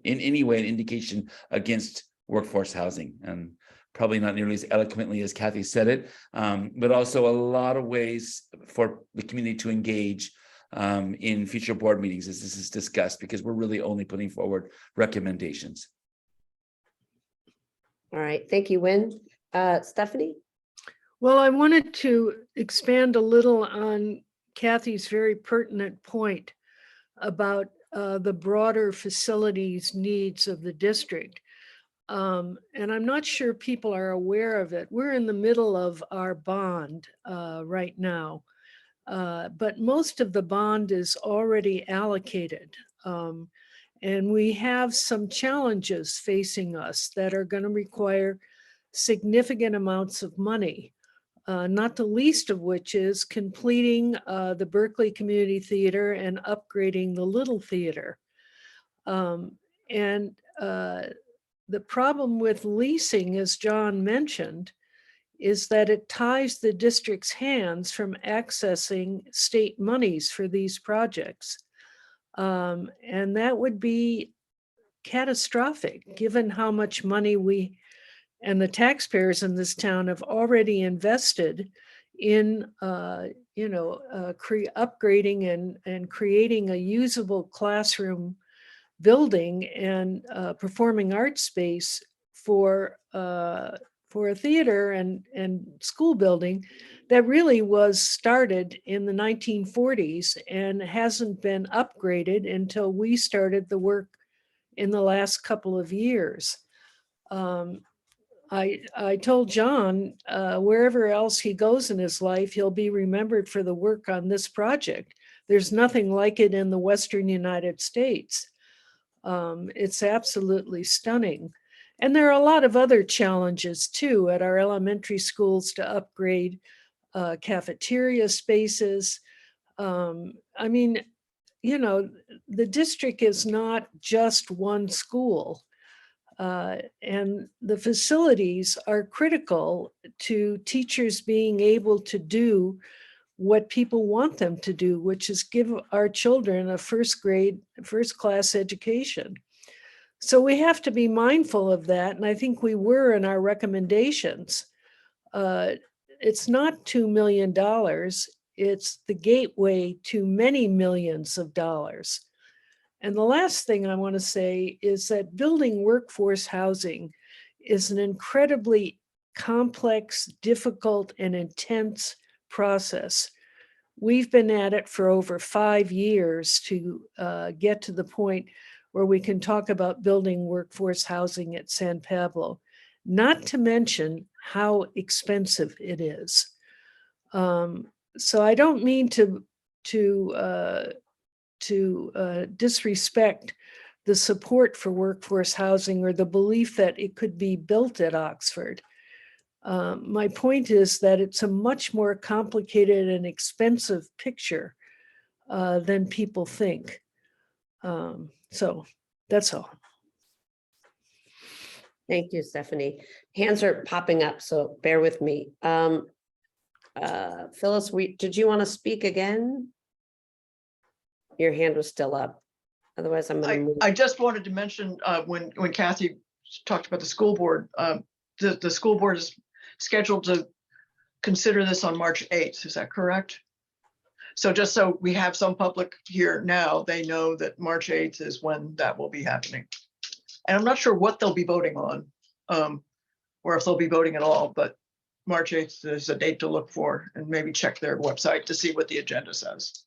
any way an indication against workforce housing, and probably not nearly as eloquently as Kathy said it, but also a lot of ways for the community to engage in future board meetings as this is discussed, because we're really only putting forward recommendations. All right, thank you, Win. Stephanie? Well, I wanted to expand a little on Kathy's very pertinent point about the broader facilities needs of the district. And I'm not sure people are aware of it. We're in the middle of our bond right now, but most of the bond is already allocated. And we have some challenges facing us that are going to require significant amounts of money. Not the least of which is completing the Berkeley Community Theater and upgrading the Little Theater. And the problem with leasing, as John mentioned, is that it ties the district's hands from accessing state monies for these projects. And that would be catastrophic, given how much money we and the taxpayers in this town have already invested in, upgrading and creating a usable classroom building and performing arts space for a theater and school building that really was started in the 1940s and hasn't been upgraded until we started the work in the last couple of years. I told John, wherever else he goes in his life, he'll be remembered for the work on this project. There's nothing like it in the Western United States. It's absolutely stunning. And there are a lot of other challenges too at our elementary schools to upgrade cafeteria spaces. I mean, the district is not just one school. And the facilities are critical to teachers being able to do what people want them to do, which is give our children a first class education. So we have to be mindful of that. And I think we were in our recommendations. It's not $2 million. It's the gateway to many millions of dollars. And the last thing I want to say is that building workforce housing is an incredibly complex, difficult, and intense process. We've been at it for over 5 years to get to the point where we can talk about building workforce housing at San Pablo, not to mention how expensive it is. So I don't mean to disrespect the support for workforce housing or the belief that it could be built at Oxford. My point is that it's a much more complicated and expensive picture than people think. So that's all. Thank you, Stephanie. Hands are popping up, so bear with me. Phyllis, did you want to speak again? Your hand was still up. Otherwise, I'm going to move. I just wanted to mention when Kathy talked about the school board, the school board is scheduled to consider this on March 8th. Is that correct? So just so we have some public here now, they know that March 8th is when that will be happening. And I'm not sure what they'll be voting on, or if they'll be voting at all, but March 8th is a date to look for, and maybe check their website to see what the agenda says.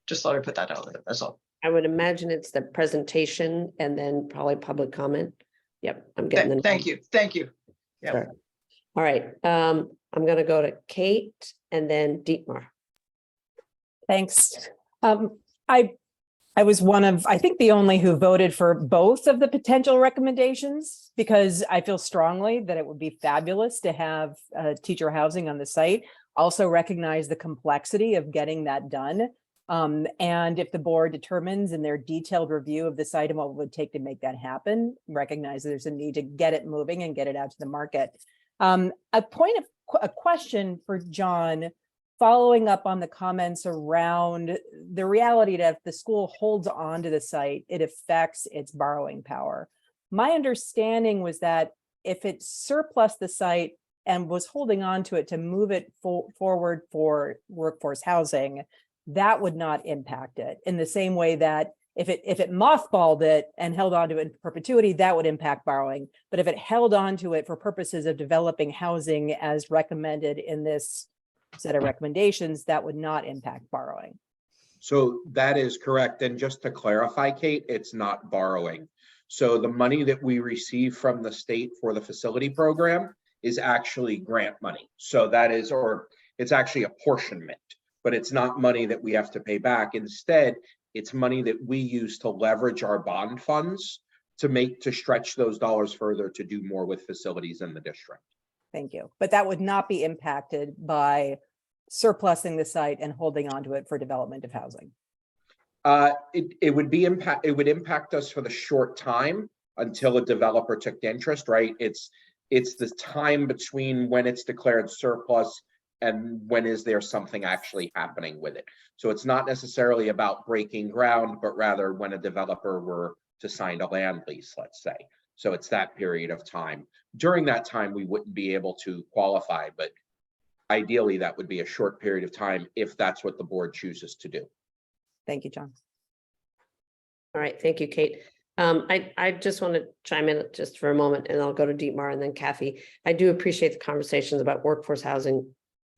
Just thought I'd put that out there, that's all. I would imagine it's the presentation and then probably public comment. Yep, I'm getting the. Thank you. Yeah. Sure. All right, I'm gonna go to Kate and then Dietmar. Thanks. I was one of, I think, the only who voted for both of the potential recommendations, because I feel strongly that it would be fabulous to have teacher housing on the site. Also recognize the complexity of getting that done. And if the board determines in their detailed review of the site and what it would take to make that happen, recognize there's a need to get it moving and get it out to the market. A question for John, following up on the comments around the reality that if the school holds on to the site, it affects its borrowing power. My understanding was that if it surplus the site and was holding on to it to move it forward for workforce housing, that would not impact it in the same way that if it mothballed it and held on to it in perpetuity, that would impact borrowing. But if it held on to it for purposes of developing housing as recommended in this set of recommendations, that would not impact borrowing. So that is correct. And just to clarify, Kate, it's not borrowing. So the money that we receive from the state for the facility program is actually grant money. So that is, or it's actually apportionment, but it's not money that we have to pay back. Instead, it's money that we use to leverage our bond funds to stretch those dollars further to do more with facilities in the district. Thank you. But that would not be impacted by surplusing the site and holding onto it for development of housing. It would impact us for the short time until a developer took interest, right? It's the time between when it's declared surplus and when is there something actually happening with it. So it's not necessarily about breaking ground, but rather when a developer were to sign a land lease, let's say. So it's that period of time. During that time, we wouldn't be able to qualify, but ideally that would be a short period of time if that's what the board chooses to do. Thank you, John. All right, thank you, Kate. I just want to chime in just for a moment, and I'll go to Dietmar and then Kathy. I do appreciate the conversations about workforce housing,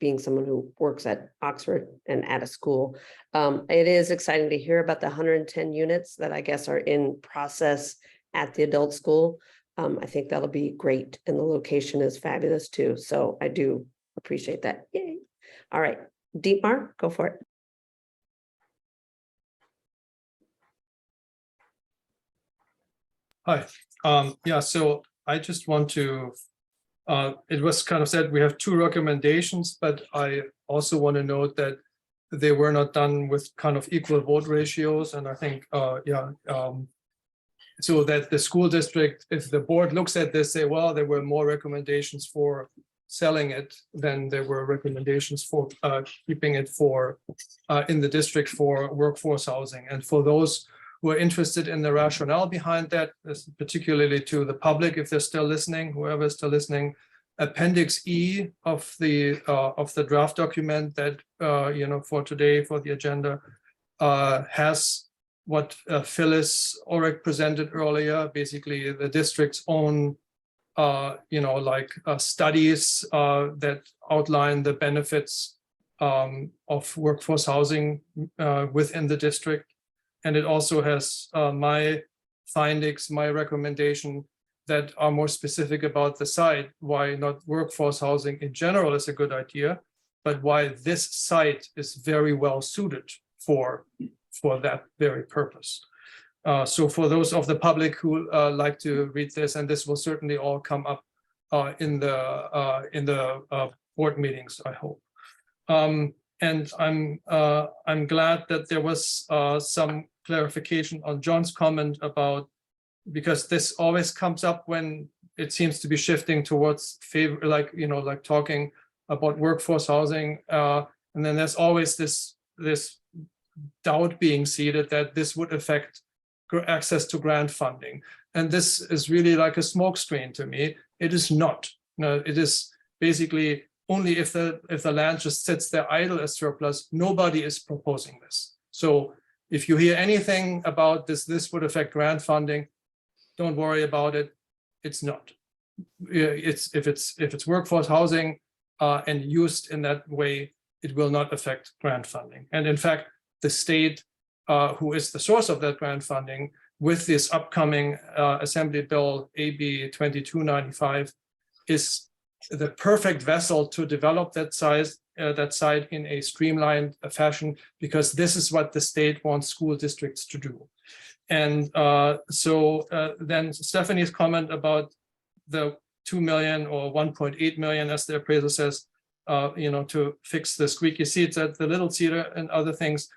being someone who works at Oxford and at a school. It is exciting to hear about the 110 units that I guess are in process at the adult school. I think that'll be great, and the location is fabulous too. So I do appreciate that. Yay. All right, Dietmar, go for it. Hi. Yeah, so I just want to, it was kind of said we have two recommendations, but I also want to note that they were not done with kind of equal vote ratios. And I think, so that the school district, if the board looks at this, say, well, there were more recommendations for selling it than there were recommendations for keeping it for in the district for workforce housing. And for those who are interested in the rationale behind that, particularly to the public, if they're still listening, whoever is still listening, Appendix E of the draft document that for today for the agenda has what Phyllis Orrick presented earlier, basically the district's own studies that outline the benefits of workforce housing within the district. And it also has my findings, my recommendation that are more specific about the site, why not workforce housing in general is a good idea, but why this site is very well suited for that very purpose. So for those of the public who like to read this, and this will certainly all come up in the board meetings, I hope. And I'm glad that there was some clarification on John's comment about, because this always comes up when it seems to be shifting towards favor, like, like talking about workforce housing. And then there's always this doubt being seeded that this would affect access to grant funding. And this is really like a smokescreen to me. It is not. No, it is basically only if the land just sits there idle as surplus. Nobody is proposing this. So if you hear anything about this would affect grant funding, don't worry about it. It's not. If it's workforce housing and used in that way, it will not affect grant funding. And in fact, the state, who is the source of that grant funding, with this upcoming Assembly Bill AB 2295, is the perfect vessel to develop that site in a streamlined fashion, because this is what the state wants school districts to do. And then Stephanie's comment about the 2 million or 1.8 million, as the appraiser says, to fix the squeaky seats at the Little Cedar and other things.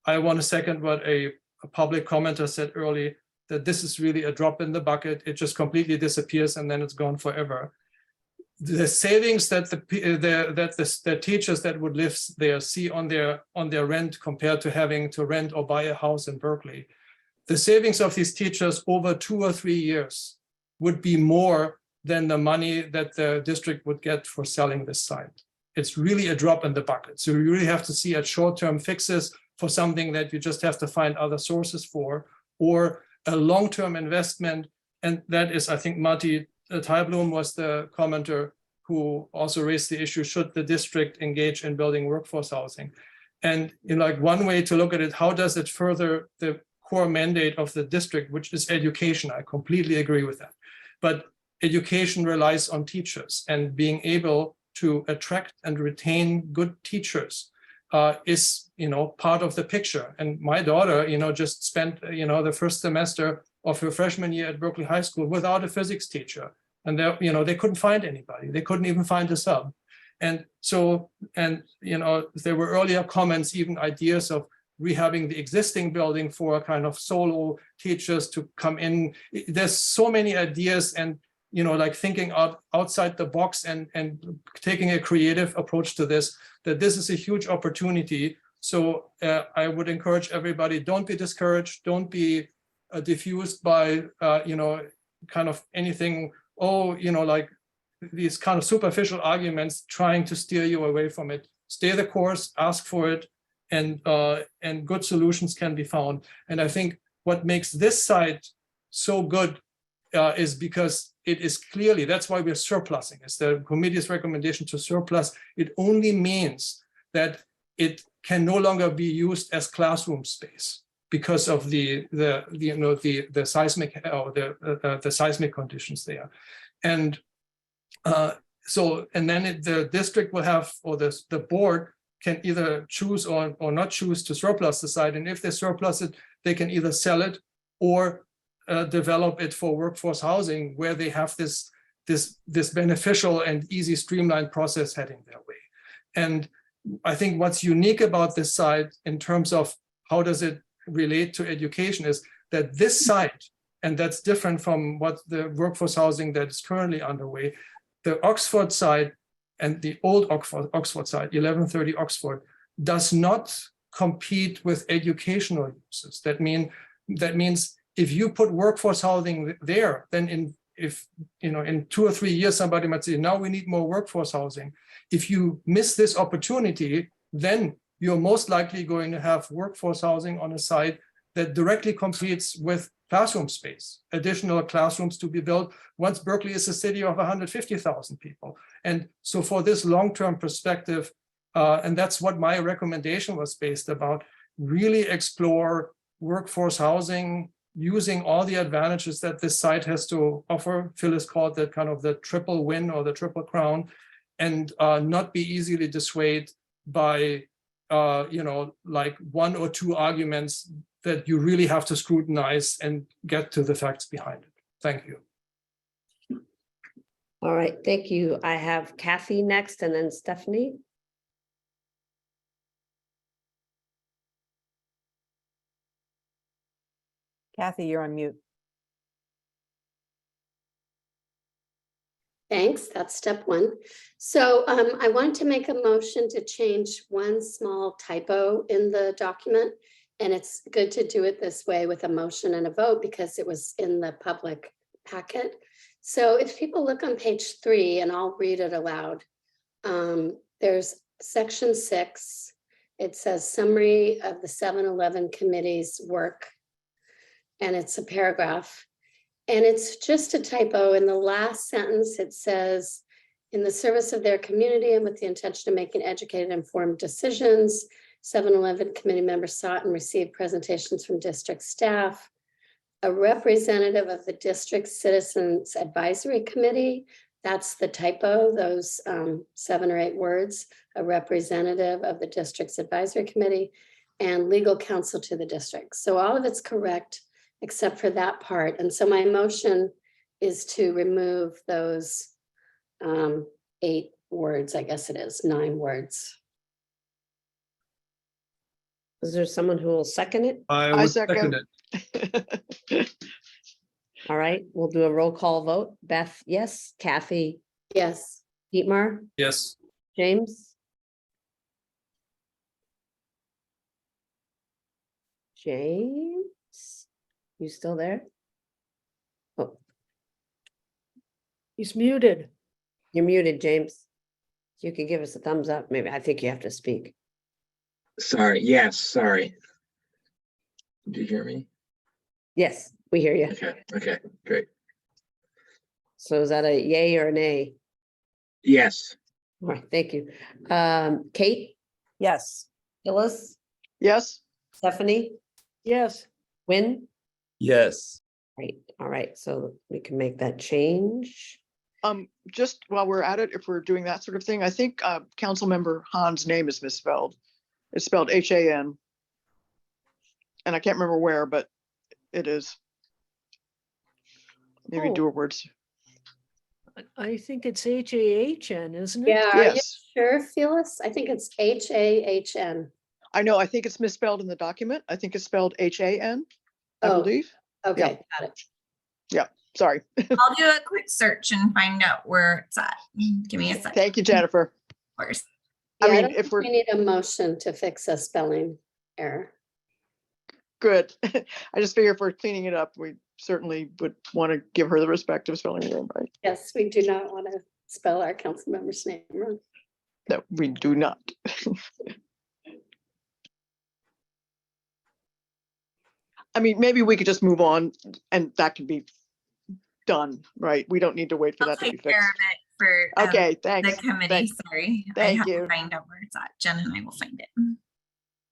I want to second what a public commenter said earlier, that this is really a drop in the bucket. It just completely disappears and then it's gone forever. The savings that the teachers that would live there see on their rent compared to having to rent or buy a house in Berkeley, the savings of these teachers over 2 or 3 years would be more than the money that the district would get for selling this site. It's really a drop in the bucket. So you really have to see at short-term fixes for something that you just have to find other sources for, or a long-term investment. And that is, I think, Marty Teilblum was the commenter who also raised the issue, should the district engage in building workforce housing? And like one way to look at it, how does it further the core mandate of the district, which is education? I completely agree with that. But education relies on teachers, and being able to attract and retain good teachers is, part of the picture. And my daughter, just spent, the first semester of her freshman year at Berkeley High School without a physics teacher. And they couldn't find anybody. They couldn't even find a sub. And so, there were earlier comments, even ideas of rehabbing the existing building for a kind of solo teachers to come in. There's so many ideas, and like thinking outside the box and taking a creative approach to this, that this is a huge opportunity. So I would encourage everybody, don't be discouraged, don't be diffused by, kind of anything, like these kind of superficial arguments trying to steer you away from it. Stay the course, ask for it, and good solutions can be found. And I think what makes this site so good is because it is clearly, that's why we're surplusing. It's the committee's recommendation to surplus. It only means that it can no longer be used as classroom space because of the seismic or the seismic conditions there. And then the district will have, or the board can either choose or not choose to surplus the site. And if they surplus it, they can either sell it or develop it for workforce housing, where they have this beneficial and easy streamlined process heading their way. And I think what's unique about this site in terms of how does it relate to education is that this site, and that's different from what the workforce housing that is currently underway, the Oxford site and the old Oxford site, 1130 Oxford, does not compete with educational uses. That means if you put workforce housing there, then in 2 or 3 years, somebody might say, now we need more workforce housing. If you miss this opportunity, then you're most likely going to have workforce housing on a site that directly competes with classroom space, additional classrooms to be built once Berkeley is a city of 150,000 people. And so for this long-term perspective, and that's what my recommendation was based about, really explore workforce housing, using all the advantages that this site has to offer. Phyllis called that kind of the triple win or the triple crown, and not be easily dissuaded by, like 1 or 2 arguments that you really have to scrutinize and get to the facts behind it. Thank you. All right, thank you. I have Kathy next and then Stephanie. Kathy, you're on mute. Thanks, that's step one. So I wanted to make a motion to change one small typo in the document. And it's good to do it this way with a motion and a vote because it was in the public packet. So if people look on page 3, and I'll read it aloud, there's section 6. It says summary of the 7-Eleven committee's work. And it's a paragraph. And it's just a typo. In the last sentence, it says, in the service of their community and with the intention of making educated, informed decisions, 7-Eleven committee members sought and received presentations from district staff. A representative of the district citizens advisory committee, that's the typo, those 7 or 8 words, a representative of the district's advisory committee, and legal counsel to the district. So all of it's correct, except for that part. And so my motion is to remove those 8 words, I guess it is 9 words. Is there someone who will second it? I would second it. All right, we'll do a roll call vote. Beth, yes. Kathy, yes. Dietmar, Yes. James? James, you still there? Oh, He's muted. you're muted, James. You can give us a thumbs up. Maybe, I think you have to speak. Sorry, yes, sorry. Do you hear me? Yes, we hear you. Okay, great. So is that a yay or a nay? Yes. All right, thank you. Kate, Yes. Phyllis, Yes. Stephanie, Yes. Win? Yes. Right, all right, so we can make that change. Just while we're at it, if we're doing that sort of thing, I think Councilmember Han's name is misspelled. It's spelled H-A-N. And I can't remember where, but it is. Maybe Oh. dual words. I think it's H-A-H-N, isn't it? Yeah, are you Yes. sure, Phyllis? I think it's H-A-H-N. I know, I think it's misspelled in the document. I think it's spelled H-A-N, I Oh, believe. okay, got it. Yeah, sorry. I'll do a quick search and find out where it's at. Give me a second. Thank you, Jennifer. Of course. I Yeah, mean, don't if think we're- we need a motion to fix a spelling error. Good. I just figure if we're cleaning it up, we certainly would want to give her the respect of spelling it right. Yes, we do not want to spell our council member's name wrong. No, we do not. I mean, maybe we could just move on and that could be done, right? We don't need to wait for I'll that to be take care of fixed. it for Okay, the thanks. committee. Thanks. Sorry. I Thank have you. to find out where it's at. Jen and I will find it.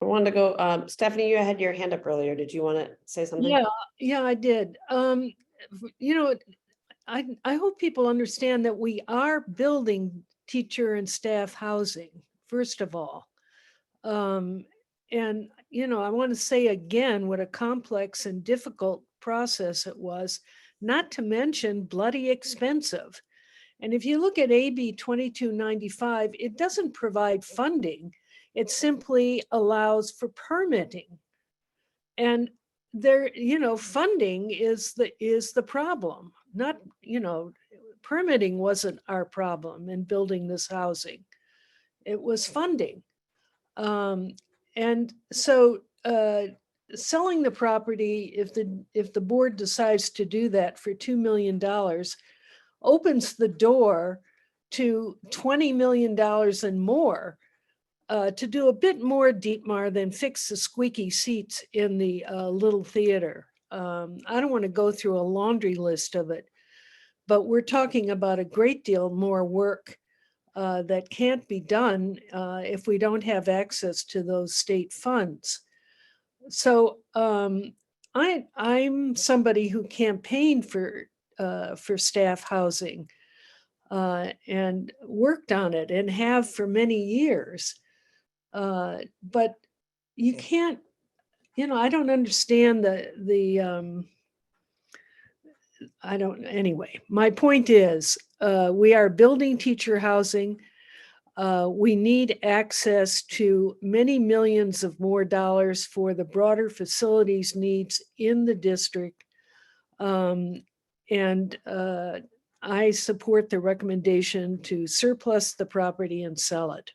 I wanted to go, Stephanie, you had your hand up earlier. Did you want to say something? Yeah, I did. You know, I hope people understand that we are building teacher and staff housing, first of all. And, you know, I want to say again, what a complex and difficult process it was, not to mention bloody expensive. And if you look at AB 2295, it doesn't provide funding. It simply allows for permitting. And there, you know, funding is the problem, not, you know, permitting wasn't our problem in building this housing. It was funding. And so selling the property, if the board decides to do that for $2 million, opens the door to $20 million and more to do a bit more, Dietmar, than fix the squeaky seats in the little theater. I don't want to go through a laundry list of it, but we're talking about a great deal more work that can't be done if we don't have access to those state funds. So I'm somebody who campaigned for staff housing and worked on it and have for many years. But you can't, you know, I don't understand anyway, my point is we are building teacher housing. We need access to many millions of more dollars for the broader facilities needs in the district. And I support the recommendation to surplus the property and sell it.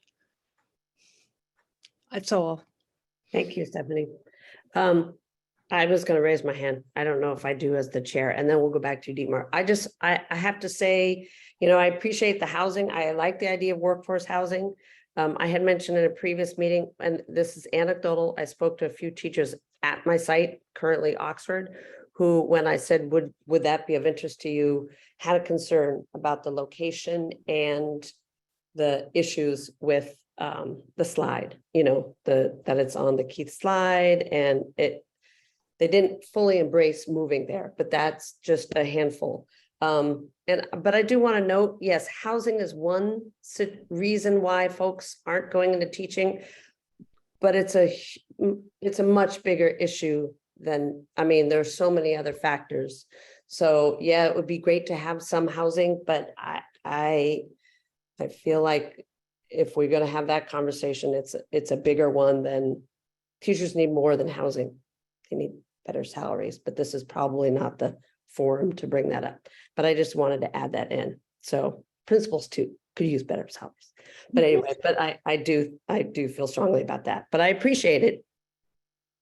That's all. Thank you, Stephanie. I was going to raise my hand. I don't know if I do as the chair, and then we'll go back to Dietmar. I have to say, I appreciate the housing. I like the idea of workforce housing. I had mentioned in a previous meeting, and this is anecdotal, I spoke to a few teachers at my site, currently Oxford, who, when I said, would that be of interest to you, had a concern about the location and the issues with the slide, that it's on the Keith slide, and they didn't fully embrace moving there, but that's just a handful. But I do want to note, yes, housing is one reason why folks aren't going into teaching, but it's a much bigger issue than, there's so many other factors. So yeah, it would be great to have some housing, but I feel like if we're going to have that conversation, it's a bigger one. Than teachers need more than housing. They need better salaries, but this is probably not the forum to bring that up. But I just wanted to add that in. So principals too could use better salaries. But anyway, but I do feel strongly about that, but I appreciate it.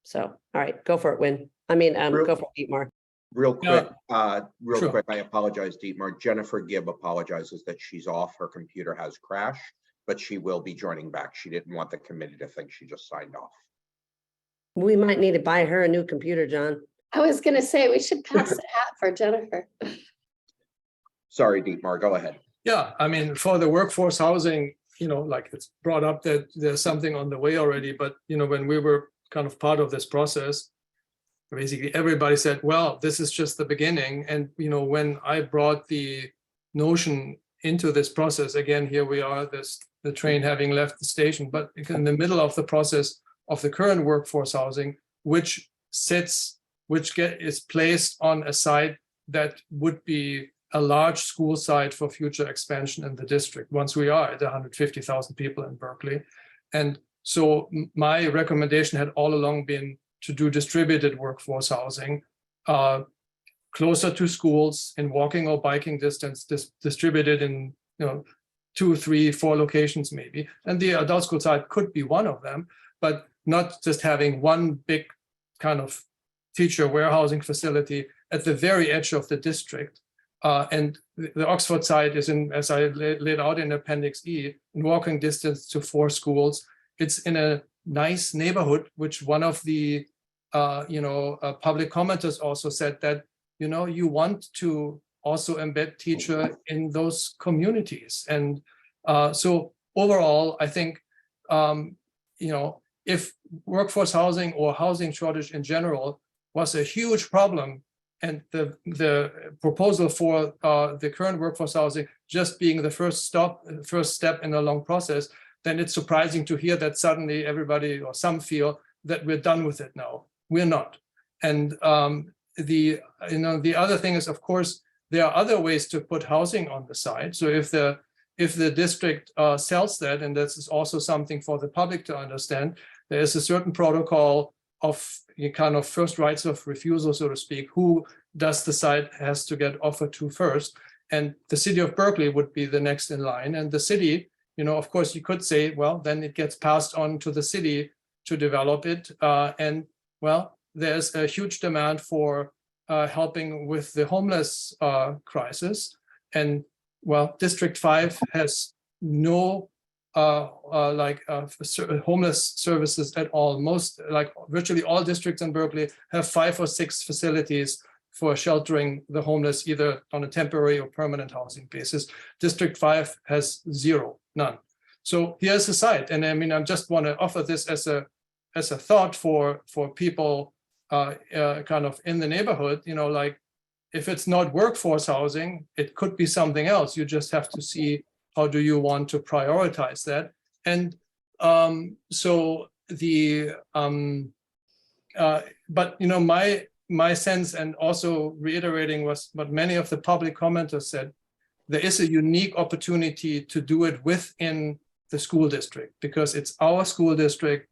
So, all right, go for it, Win. Go for it, Dietmar. Real quick, Sure. quick, I apologize, Dietmar. Jennifer Gibb apologizes that she's off. Her computer has crashed, but she will be joining back. She didn't want the committee to think she just signed off. We might need to buy her a new computer, John. I was gonna say, we should pass the hat for Jennifer. Sorry, Dietmar, go ahead. Yeah, for the workforce housing, like it's brought up that there's something on the way already, but when we were kind of part of this process, basically everybody said, well, this is just the beginning. And when I brought the notion into this process, again, here we are, the train having left the station, but in the middle of the process of the current workforce housing, which is placed on a site that would be a large school site for future expansion in the district, once we are at 150,000 people in Berkeley. And so my recommendation had all along been to do distributed workforce housing closer to schools in walking or biking distance, distributed in 2, 3, 4 locations maybe. And the adult school site could be one of them, but not just having one big kind of teacher warehousing facility at the very edge of the district. And the Oxford site is in, as I laid out in Appendix E, in walking distance to 4 schools. It's in a nice neighborhood, which one of the public commenters also said that, you want to also embed teacher in those communities. And so overall, I think, if workforce housing or housing shortage in general was a huge problem, and the proposal for the current workforce housing just being the first step in a long process, then it's surprising to hear that suddenly everybody or some feel that we're done with it now. We're not. And the other thing is, of course, there are other ways to put housing on the side. So if the district sells that, and this is also something for the public to understand, there is a certain protocol of kind of first rights of refusal, so to speak. Who does the site has to get offered to first? And the city of Berkeley would be the next in line. And the city, of course, you could say, well, then it gets passed on to the city to develop it. And well, there's a huge demand for helping with the homeless crisis. And well, District 5 has no homeless services at all. Virtually all districts in Berkeley have 5 or 6 facilities for sheltering the homeless, either on a temporary or permanent housing basis. District 5 has 0, none. So here's a site, and I just want to offer this as a thought for people kind of in the neighborhood. If it's not workforce housing, it could be something else. You just have to see how do you want to prioritize that. And but my sense, and also reiterating what many of the public commenters said, there is a unique opportunity to do it within the school district, because it's our school district.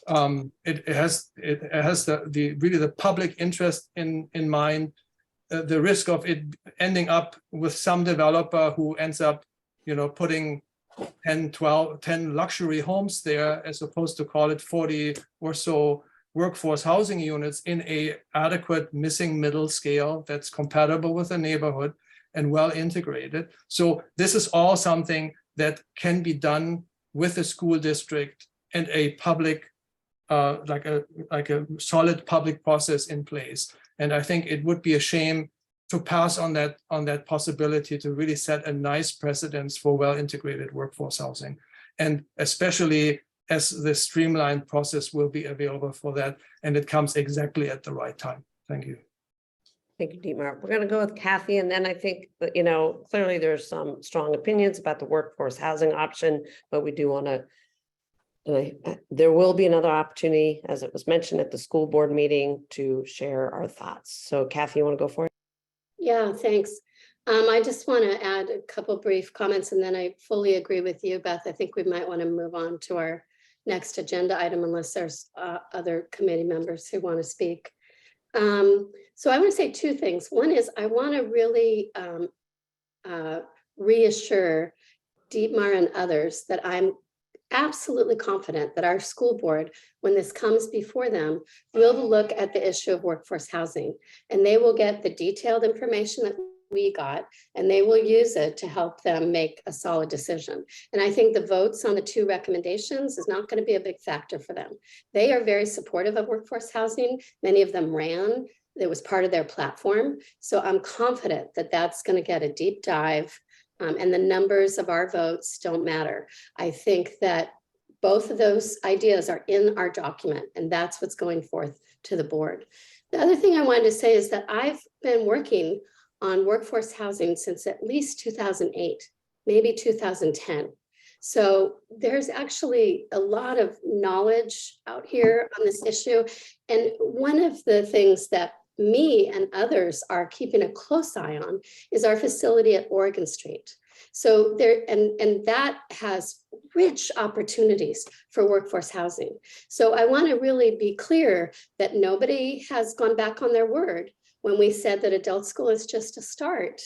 It has the public interest in mind. the risk of it ending up with some developer who ends up, putting 10 luxury homes there, as opposed to call it 40 or so workforce housing units in a adequate missing middle scale that's compatible with the neighborhood and well integrated. So this is all something that can be done with the school district and a public, like a solid public process in place. And I think it would be a shame to pass on that possibility to really set a nice precedence for well-integrated workforce housing. And especially as the streamlined process will be available for that, and it comes exactly at the right time. Thank you. Thank you, Dietmar. We're going to go with Kathy, and then I think that, clearly there's some strong opinions about the workforce housing option, but we do want to, there will be another opportunity, as it was mentioned at the school board meeting, to share our thoughts. So Kathy, you want to go for it? Yeah, thanks. I just want to add a couple brief comments, and then I fully agree with you, Beth. I think we might want to move on to our next agenda item unless there's other committee members who want to speak. So I want to say two things. One is I want to really reassure Dietmar and others that I'm absolutely confident that our school board, when this comes before them, will look at the issue of workforce housing, and they will get the detailed information that we got, and they will use it to help them make a solid decision. And I think the votes on the two recommendations is not going to be a big factor for them. They are very supportive of workforce housing. Many of them ran. It was part of their platform. So I'm confident that that's going to get a deep dive, and the numbers of our votes don't matter. I think that both of those ideas are in our document, and that's what's going forth to the board. The other thing I wanted to say is that I've been working on workforce housing since at least 2008, maybe 2010. So there's actually a lot of knowledge out here on this issue. And one of the things that me and others are keeping a close eye on is our facility at Oregon Street. So there, and that has rich opportunities for workforce housing. So I want to really be clear that nobody has gone back on their word when we said that adult school is just a start.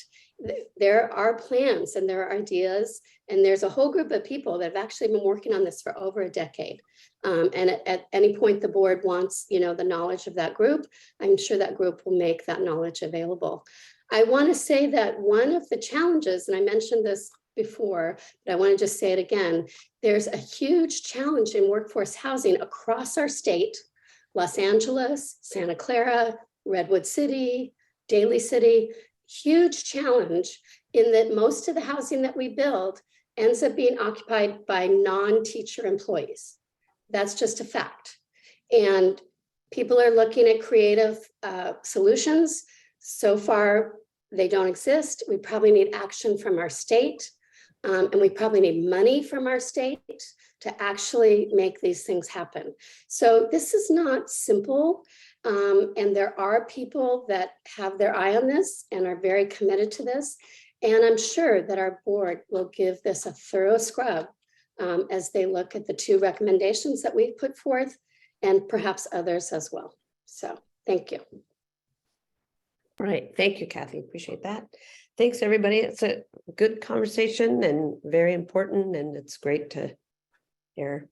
There are plans and there are ideas, and there's a whole group of people that have actually been working on this for over a decade. And at any point the board wants, the knowledge of that group, I'm sure that group will make that knowledge available. I want to say that one of the challenges, and I mentioned this before, but I want to just say it again, there's a huge challenge in workforce housing across our state, Los Angeles, Santa Clara, Redwood City, Daly City, huge challenge in that most of the housing that we build ends up being occupied by non-teacher employees. That's just a fact. And people are looking at creative solutions. So far, they don't exist. We probably need action from our state, and we probably need money from our state to actually make these things happen. So this is not simple. And there are people that have their eye on this and are very committed to this. And I'm sure that our board will give this a thorough scrub as they look at the two recommendations that we've put forth, and perhaps others as well. So thank you. All right. Thank you, Kathy. Appreciate that. Thanks, everybody. It's a good conversation and very important, and it's great to hear,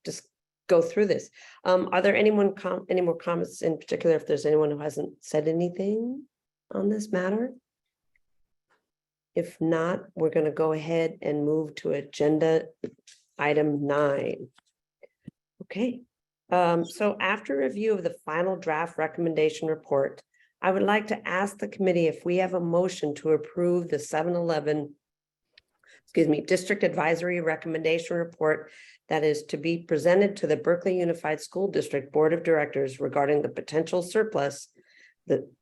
just go through this. Are there any more comments in particular, if there's anyone who hasn't said anything on this matter? If not, we're going to go ahead and move to agenda item 9. Okay. So after review of the final draft recommendation report, I would like to ask the committee if we have a motion to approve the 7-11, district advisory recommendation report that is to be presented to the Berkeley Unified School District Board of Directors regarding the potential surplus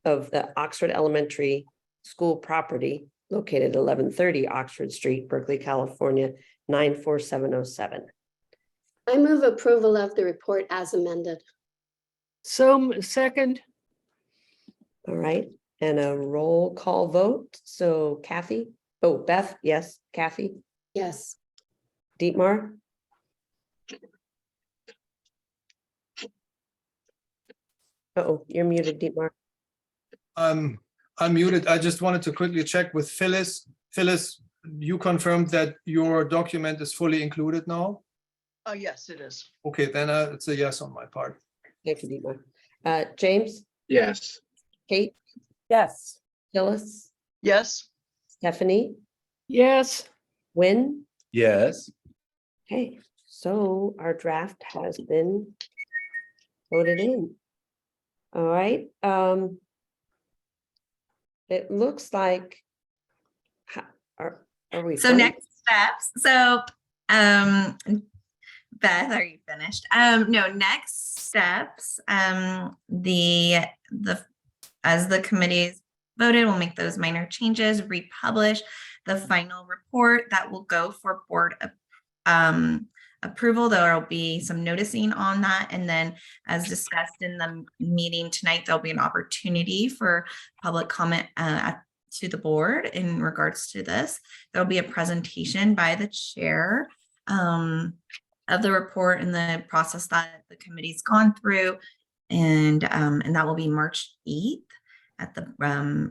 of the Oxford Elementary School property located at 1130 Oxford Street, Berkeley, California, 94707. I move approval of the report as amended. So second. All right, and a roll call vote. So Kathy, Beth, yes. Kathy? Yes. Dietmar? Uh-oh, you're muted, Dietmar. I'm muted. I just wanted to quickly check with Phyllis. Phyllis, you confirmed that your document is fully included now? Yes, it is. Okay, then it's a yes on my part. Thank you, Deepa. James, Yes. Kate, Yes. Phyllis, Yes. Stephanie, Yes, Wynn. Yes. Okay, so our draft has been voted in. All right, it looks like, are we? So fine? next steps. So Beth, are you finished? No, next steps. As the committees voted, we'll make those minor changes, republish the final report that will go for board approval. There will be some noticing on that. And then as discussed in the meeting tonight, there'll be an opportunity for public comment to the board in regards to this. There'll be a presentation by the chair of the report and the process that the committee's gone through. And that will be March 8th at the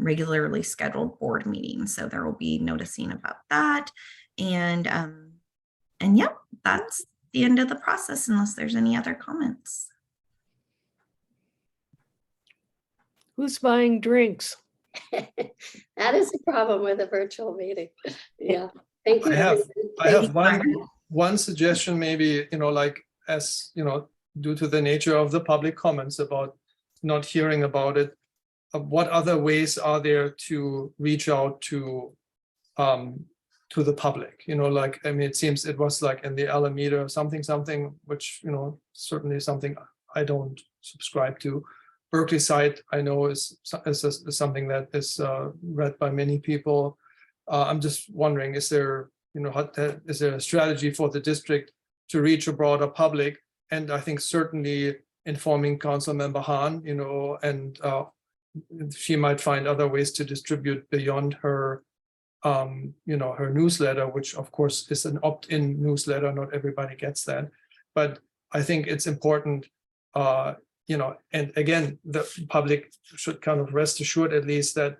regularly scheduled board meeting. So there will be noticing about that. And yep, that's the end of the process unless there's any other comments. who's buying drinks? That is a problem with a virtual meeting. Yeah, thank you. I have one suggestion, maybe, like as, due to the nature of the public comments about not hearing about it, what other ways are there to reach out to the public? I mean, it seems it was like in the Alameda something, which, certainly something I don't subscribe to. Berkeley site, I know is something that is read by many people. I'm just wondering, is there a strategy for the district to reach a broader public? And I think certainly informing Councilmember Hahn, and she might find other ways to distribute beyond her, her newsletter, which of course is an opt-in newsletter. Not everybody gets that, but I think it's important, and again, the public should kind of rest assured at least that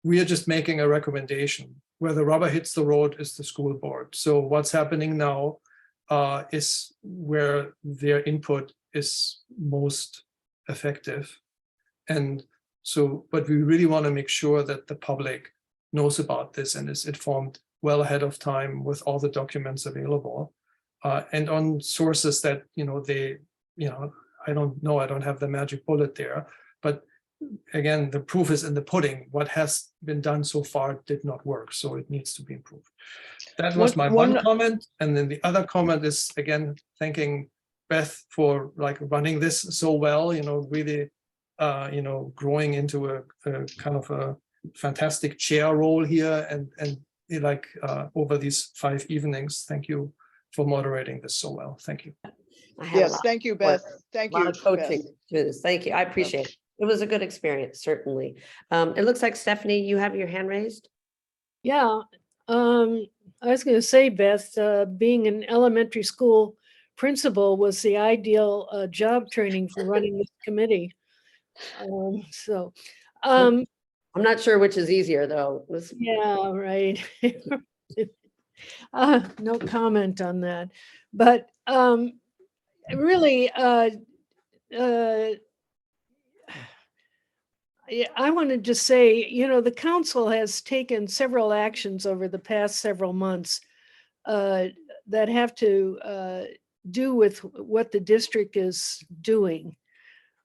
we are just making a recommendation. Where the rubber hits the road is the school board. So what's happening now is where their input is most effective. And so, but we really want to make sure that the public knows about this and is informed well ahead of time with all the documents available, and on sources that, I don't know, I don't have the magic bullet there, but again, the proof is in the pudding. What has been done so far did not work, so it needs to be improved. That was my one comment. And then the other comment is, again, thanking Beth for running this so well, really, growing into a kind of a fantastic chair role here and over these 5 evenings. Thank you for moderating this so well. Thank you. Yes, thank you, Beth. Thank you. A lot of coaching to this. Thank you. I appreciate it. It was a good experience, certainly. It looks like Stephanie, you have your hand raised. Yeah, I was going to say, Beth, being an elementary school principal was the ideal job training for running this committee. I'm not sure which is easier, though. Yeah, right. No comment on that, but really, I want to just say, the council has taken several actions over the past several months that have to do with what the district is doing.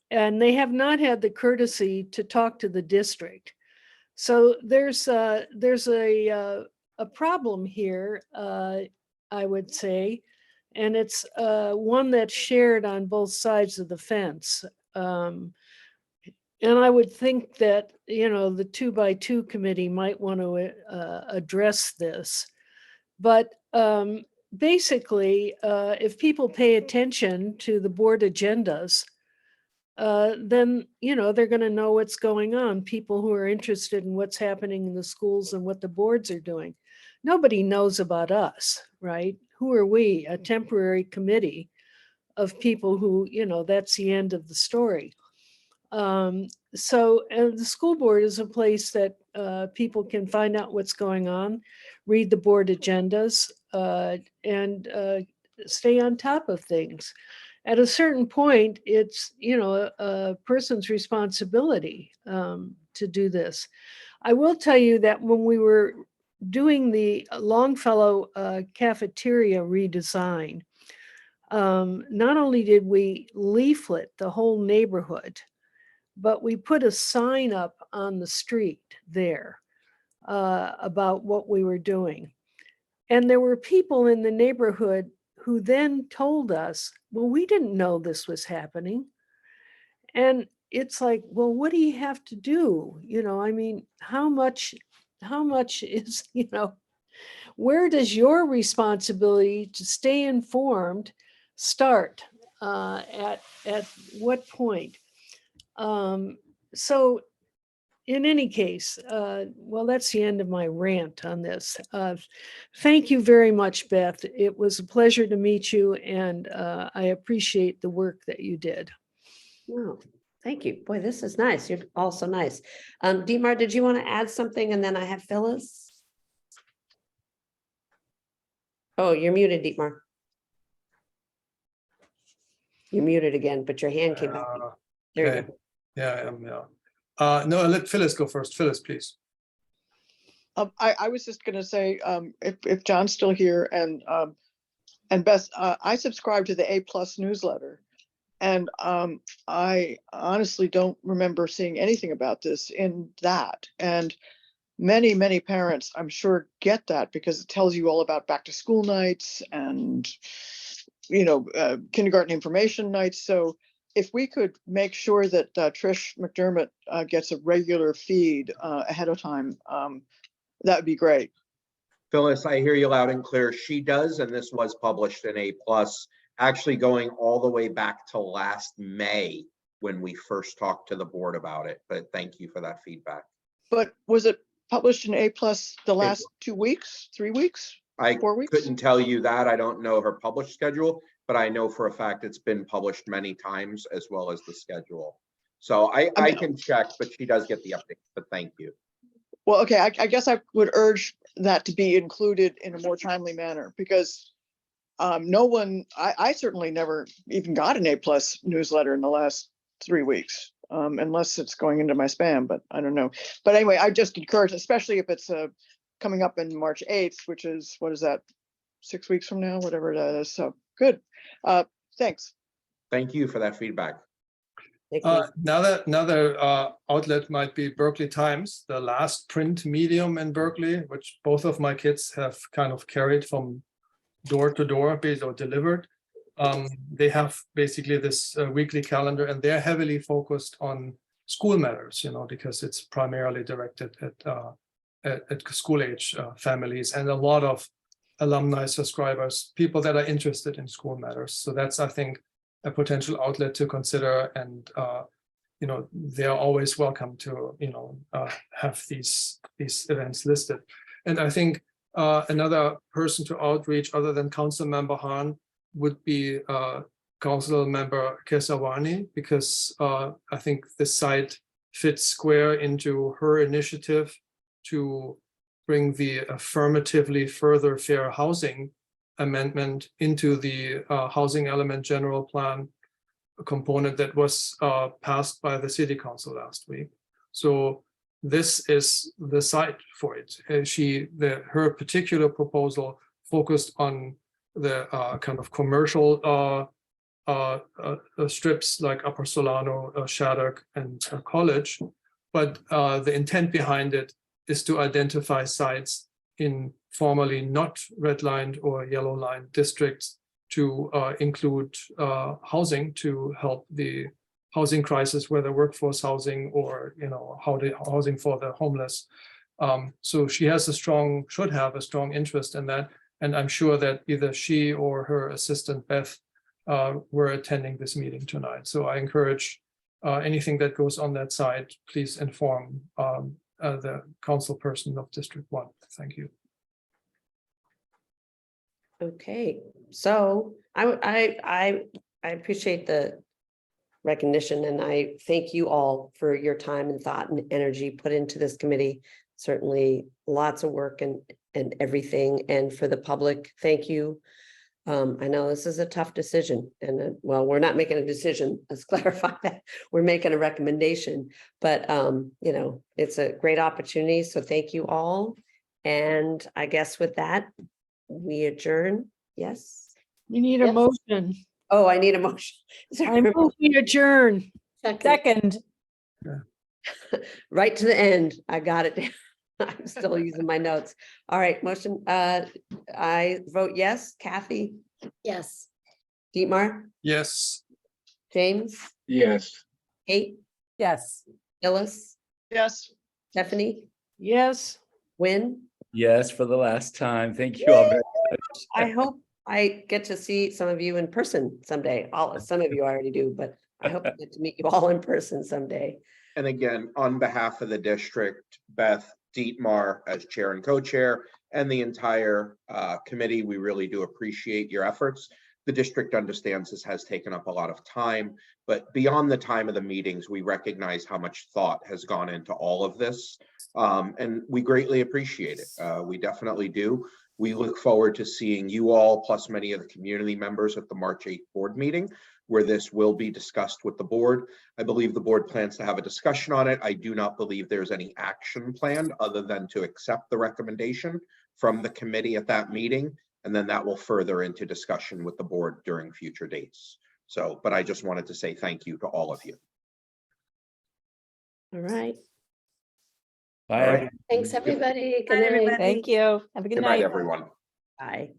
And they have not had the courtesy to talk to the district. So there's a problem here, I would say, and it's one that's shared on both sides of the fence. And I would think that, the 2x2 committee might want to address this. But basically, if people pay attention to the board agendas, then, they're going to know what's going on. People who are interested in what's happening in the schools and what the boards are doing. Nobody knows about us, right? Who are we? A temporary committee of people who, that's the end of the story. So the school board is a place that people can find out what's going on, read the board agendas, and stay on top of things. At a certain point, it's, you know, a person's responsibility to do this. I will tell you that when we were doing the Longfellow cafeteria redesign, not only did we leaflet the whole neighborhood, but we put a sign up on the street there about what we were doing. And there were people in the neighborhood who then told us, well, we didn't know this was happening. And it's like, well, what do you have to do? You know, I mean, how much is, you know, where does your responsibility to stay informed start? At what point? So in any case, well, that's the end of my rant on this. Thank you very much, Beth. It was a pleasure to meet you, and I appreciate the work that you did. No, thank you. Boy, this is nice. You're also nice. Dietmar, did you want to add something? And then I have Phyllis. Oh, you're muted, Dietmar. You're muted again, but your hand came back. There you go. Yeah, I am. Yeah. No, let Phyllis go first. Phyllis, please. I was just going to say, if John's still here and Beth, I subscribe to the A+ newsletter, and I honestly don't remember seeing anything about this in that. And many parents, I'm sure, get that because it tells you all about back to school nights and, you know, kindergarten information nights. So if we could make sure that Trish McDermott gets a regular feed ahead of time, that would be great. Phyllis, I hear you loud and clear. She does, and this was published in A+, actually going all the way back to last May when we first talked to the board about it. But thank you for that feedback. But was it published in A+ the last 2 weeks, 3 weeks? I 4 weeks? couldn't tell you that. I don't know her published schedule, but I know for a fact it's been published many times as well as the schedule. So I can check, but she does get the update, but thank you. Well, okay, I guess I would urge that to be included in a more timely manner because no one, I certainly never even got an A+ newsletter in the last 3 weeks, unless it's going into my spam, but I don't know. But anyway, I just encourage, especially if it's coming up in March 8th, which is, what is that, 6 weeks from now, whatever that is. So good. Thanks. Thank you for that feedback. Another outlet might be Berkeley Times, the last print medium in Berkeley, which both of my kids have kind of carried from door to door, or delivered. They have basically this weekly calendar, and they're heavily focused on school matters, you know, because it's primarily directed at school age families and a lot of alumni subscribers, people that are interested in school matters. So that's, I think, a potential outlet to consider, and you know, they're always welcome to, you know, have these events listed. And I think another person to outreach other than Council Member Hahn would be Council Member Kesawani, because I think the site fits square into her initiative to bring the affirmatively further fair housing amendment into the housing element general plan component that was passed by the City Council last week. So this is the site for it. Her particular proposal focused on the kind of commercial strips like Upper Solano, Shattuck, and College, but the intent behind it is to identify sites in formerly not redlined or yellow-lined districts to include housing to help the housing crisis, whether workforce housing or, you know, housing for the homeless. So she has should have a strong interest in that, and I'm sure that either she or her assistant Beth were attending this meeting tonight. So I encourage anything that goes on that side, please inform the council person of District 1. Thank you. Okay, so I appreciate the recognition, and I thank you all for your time and thought and energy put into this committee. Certainly lots of work and everything, and for the public, thank you. I know this is a tough decision, and well, we're not making a decision, let's clarify that. We're making a recommendation, but you know, it's a great opportunity, so thank you all. And I guess with that, we adjourn. Yes. We need a Yes. motion. Oh, I need a motion. Is there I a move we adjourn. Second, right to the end. I got it. I'm still using my notes. All right, motion. I vote yes. Kathy, Yes. Dietmar, Yes. James, Yes. Kate, yes. Phyllis, Yes. Stephanie, Yes. Win. Yes, for the last time. Thank you all very much. I hope I get to see some of you in person someday. Some of you already do, but I hope I get to meet you all in person someday. And again, on behalf of the district, Beth, Dietmar as chair and co-chair, and the entire committee, we really do appreciate your efforts. The district understands this has taken up a lot of time, but beyond the time of the meetings, we recognize how much thought has gone into all of this. And we greatly appreciate it. We definitely do. We look forward to seeing you all, plus many of the community members at the March 8th board meeting, where this will be discussed with the board. I believe the board plans to have a discussion on it. I do not believe there's any action planned other than to accept the recommendation from the committee at that meeting. And then that will further into discussion with the board during future dates. So, but I just wanted to say thank you to all of you. All right. Bye. All right. everyone. Thanks, everybody. Good Bye, night. everybody. Thank you. Have a good Good night. night, everyone. Bye.